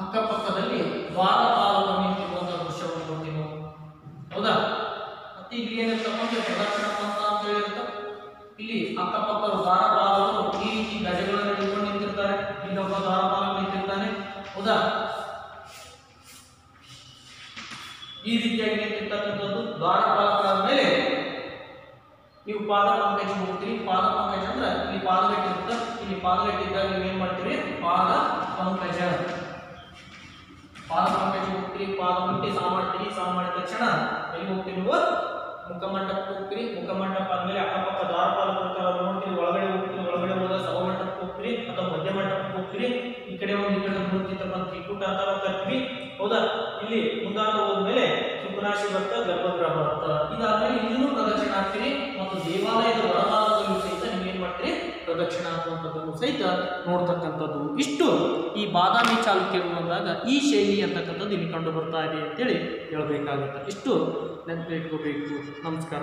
ಅಕ್ಕಪಕ್ಕದಲ್ಲಿ ದ್ವಾರಪಾಲಕರು ನಿಂತಿರುವಂತಹ ದೃಶ್ಯವನ್ನು ನೋಡ್ತೀವಿ ನಾವು. ಹೌದಾ? ಮತ್ತೆ ಇಲ್ಲಿ ಏನಿರ್ತಪ್ಪ ಅಂದ್ರೆ ಪ್ರದಕ್ಷಿಣ ಪಂಥ ಅಂತ ಹೇಳಿರ್ತ. ಇಲ್ಲಿ ಅಕ್ಕಪಕ್ಕರು ದ್ವಾರಪಾಲಕರು ಈ ರೀತಿ ಗಜಗಳನ್ನು ಹಿಡ್ಕೊಂಡು ನಿಂತಿರ್ತಾರೆ. ಇಲ್ಲೊಬ್ಬ ದ್ವಾರಪಾಲಕ ನಿಂತಿರ್ತಾನೆ. ಹೌದಾ? ಈ ರೀತಿಯಾಗಿ ನಿಂತಿರ್ತಕ್ಕಂಥದ್ದು ದ್ವಾರಪಾಲಕರಾದ ಮೇಲೆ ನೀವು ಪಾದ ಪಂಕಜ ಹೋಗ್ತೀರಿ. ಪಾದ ಪಂಕಜ ಅಂದ್ರೆ ಇಲ್ಲಿ ಪಾದಗಟ್ಟಿ ಇರುತ್ತೆ. ಇಲ್ಲಿ ಪಾದಗಟ್ಟಿ ಇದ್ದಾಗ ನೀವು ಏನ್ ಮಾಡ್ತೀರಿ? ಪಾದ ಪಂಕಜ. ಪಾದ ಪಂಕಜ ಹೋಗ್ತೀರಿ. ಪಾದ ಮುಟ್ಟಿ ಸಾ ಮಾಡ್ತೀರಿ. ಸಾ ಮಾಡಿದ ತಕ್ಷಣ ಎಲ್ಲಿ ಹೋಗ್ತೀರಿ? ನೀವು ಮುಖಮಂಟಪಕ್ಕೆ ಹೋಗ್ತೀರಿ. ಮುಖಮಂಟಪ ಆದ್ಮೇಲೆ ಅಕ್ಕಪಕ್ಕ ದ್ವಾರಪಾಲಕರು ನೋಡ್ತೀರಿ. ಒಳಗಡೆ ಹೋಗ್ತೀರಿ. ಒಳಗಡೆ ಹೋದಾಗ ಸಭಾಮಂಟಪಕ್ಕೆ ಹೋಗ್ತೀರಿ ಅಥವಾ ಮಧ್ಯ ಮಂಟಪಕ್ಕೆ ಹೋಗ್ತೀರಿ. ಈ ಕಡೆ ಒಂದು ಈ ಕಡೆ ಮೂರ್ತಿ ತಗೊಂಡು ತ್ರಿಕೂಟ ಅಂತ ಕರ್ತೀವಿ. ಹೌದಾ? ಇಲ್ಲಿ ಮುಂದಾದ ಹೋದ್ಮೇಲೆ ಸುಕನಾಸಿ ಬರ್ತ, ಗರ್ಭಗೃಹ ಬರ್ತ. ಇದಾದ್ಮೇಲೆ ಇನ್ನೂ ಪ್ರದಕ್ಷಿಣ ಹಾಕ್ತೀರಿ ಮತ್ತು ದೇವಾಲಯದ ಹೊರಭಾಗದಲ್ಲೂ ಸಹಿತ ನೀವು ಏನ್ ಮಾಡ್ತೀರಿ? ಪ್ರದಕ್ಷಿಣ ಹಾಕುವಂಥದ್ದನ್ನು ಸಹಿತ ನೋಡ್ತಕ್ಕಂಥದ್ದು. ಇಷ್ಟು ಈ ಬಾದಾಮಿ ಚಾಲುಕ್ಯರು ಅಂದಾಗ ಈ ಶೈಲಿ ಅಂತಕ್ಕಂಥದ್ದು ಇಲ್ಲಿ ಕಂಡು ಬರ್ತಾ ಇದೆ ಅಂತೇಳಿ ಹೇಳಬೇಕಾಗುತ್ತೆ. ಇಷ್ಟು ನೆನಪಿಟ್ಕೋಬೇಕು. ನಮಸ್ಕಾರ.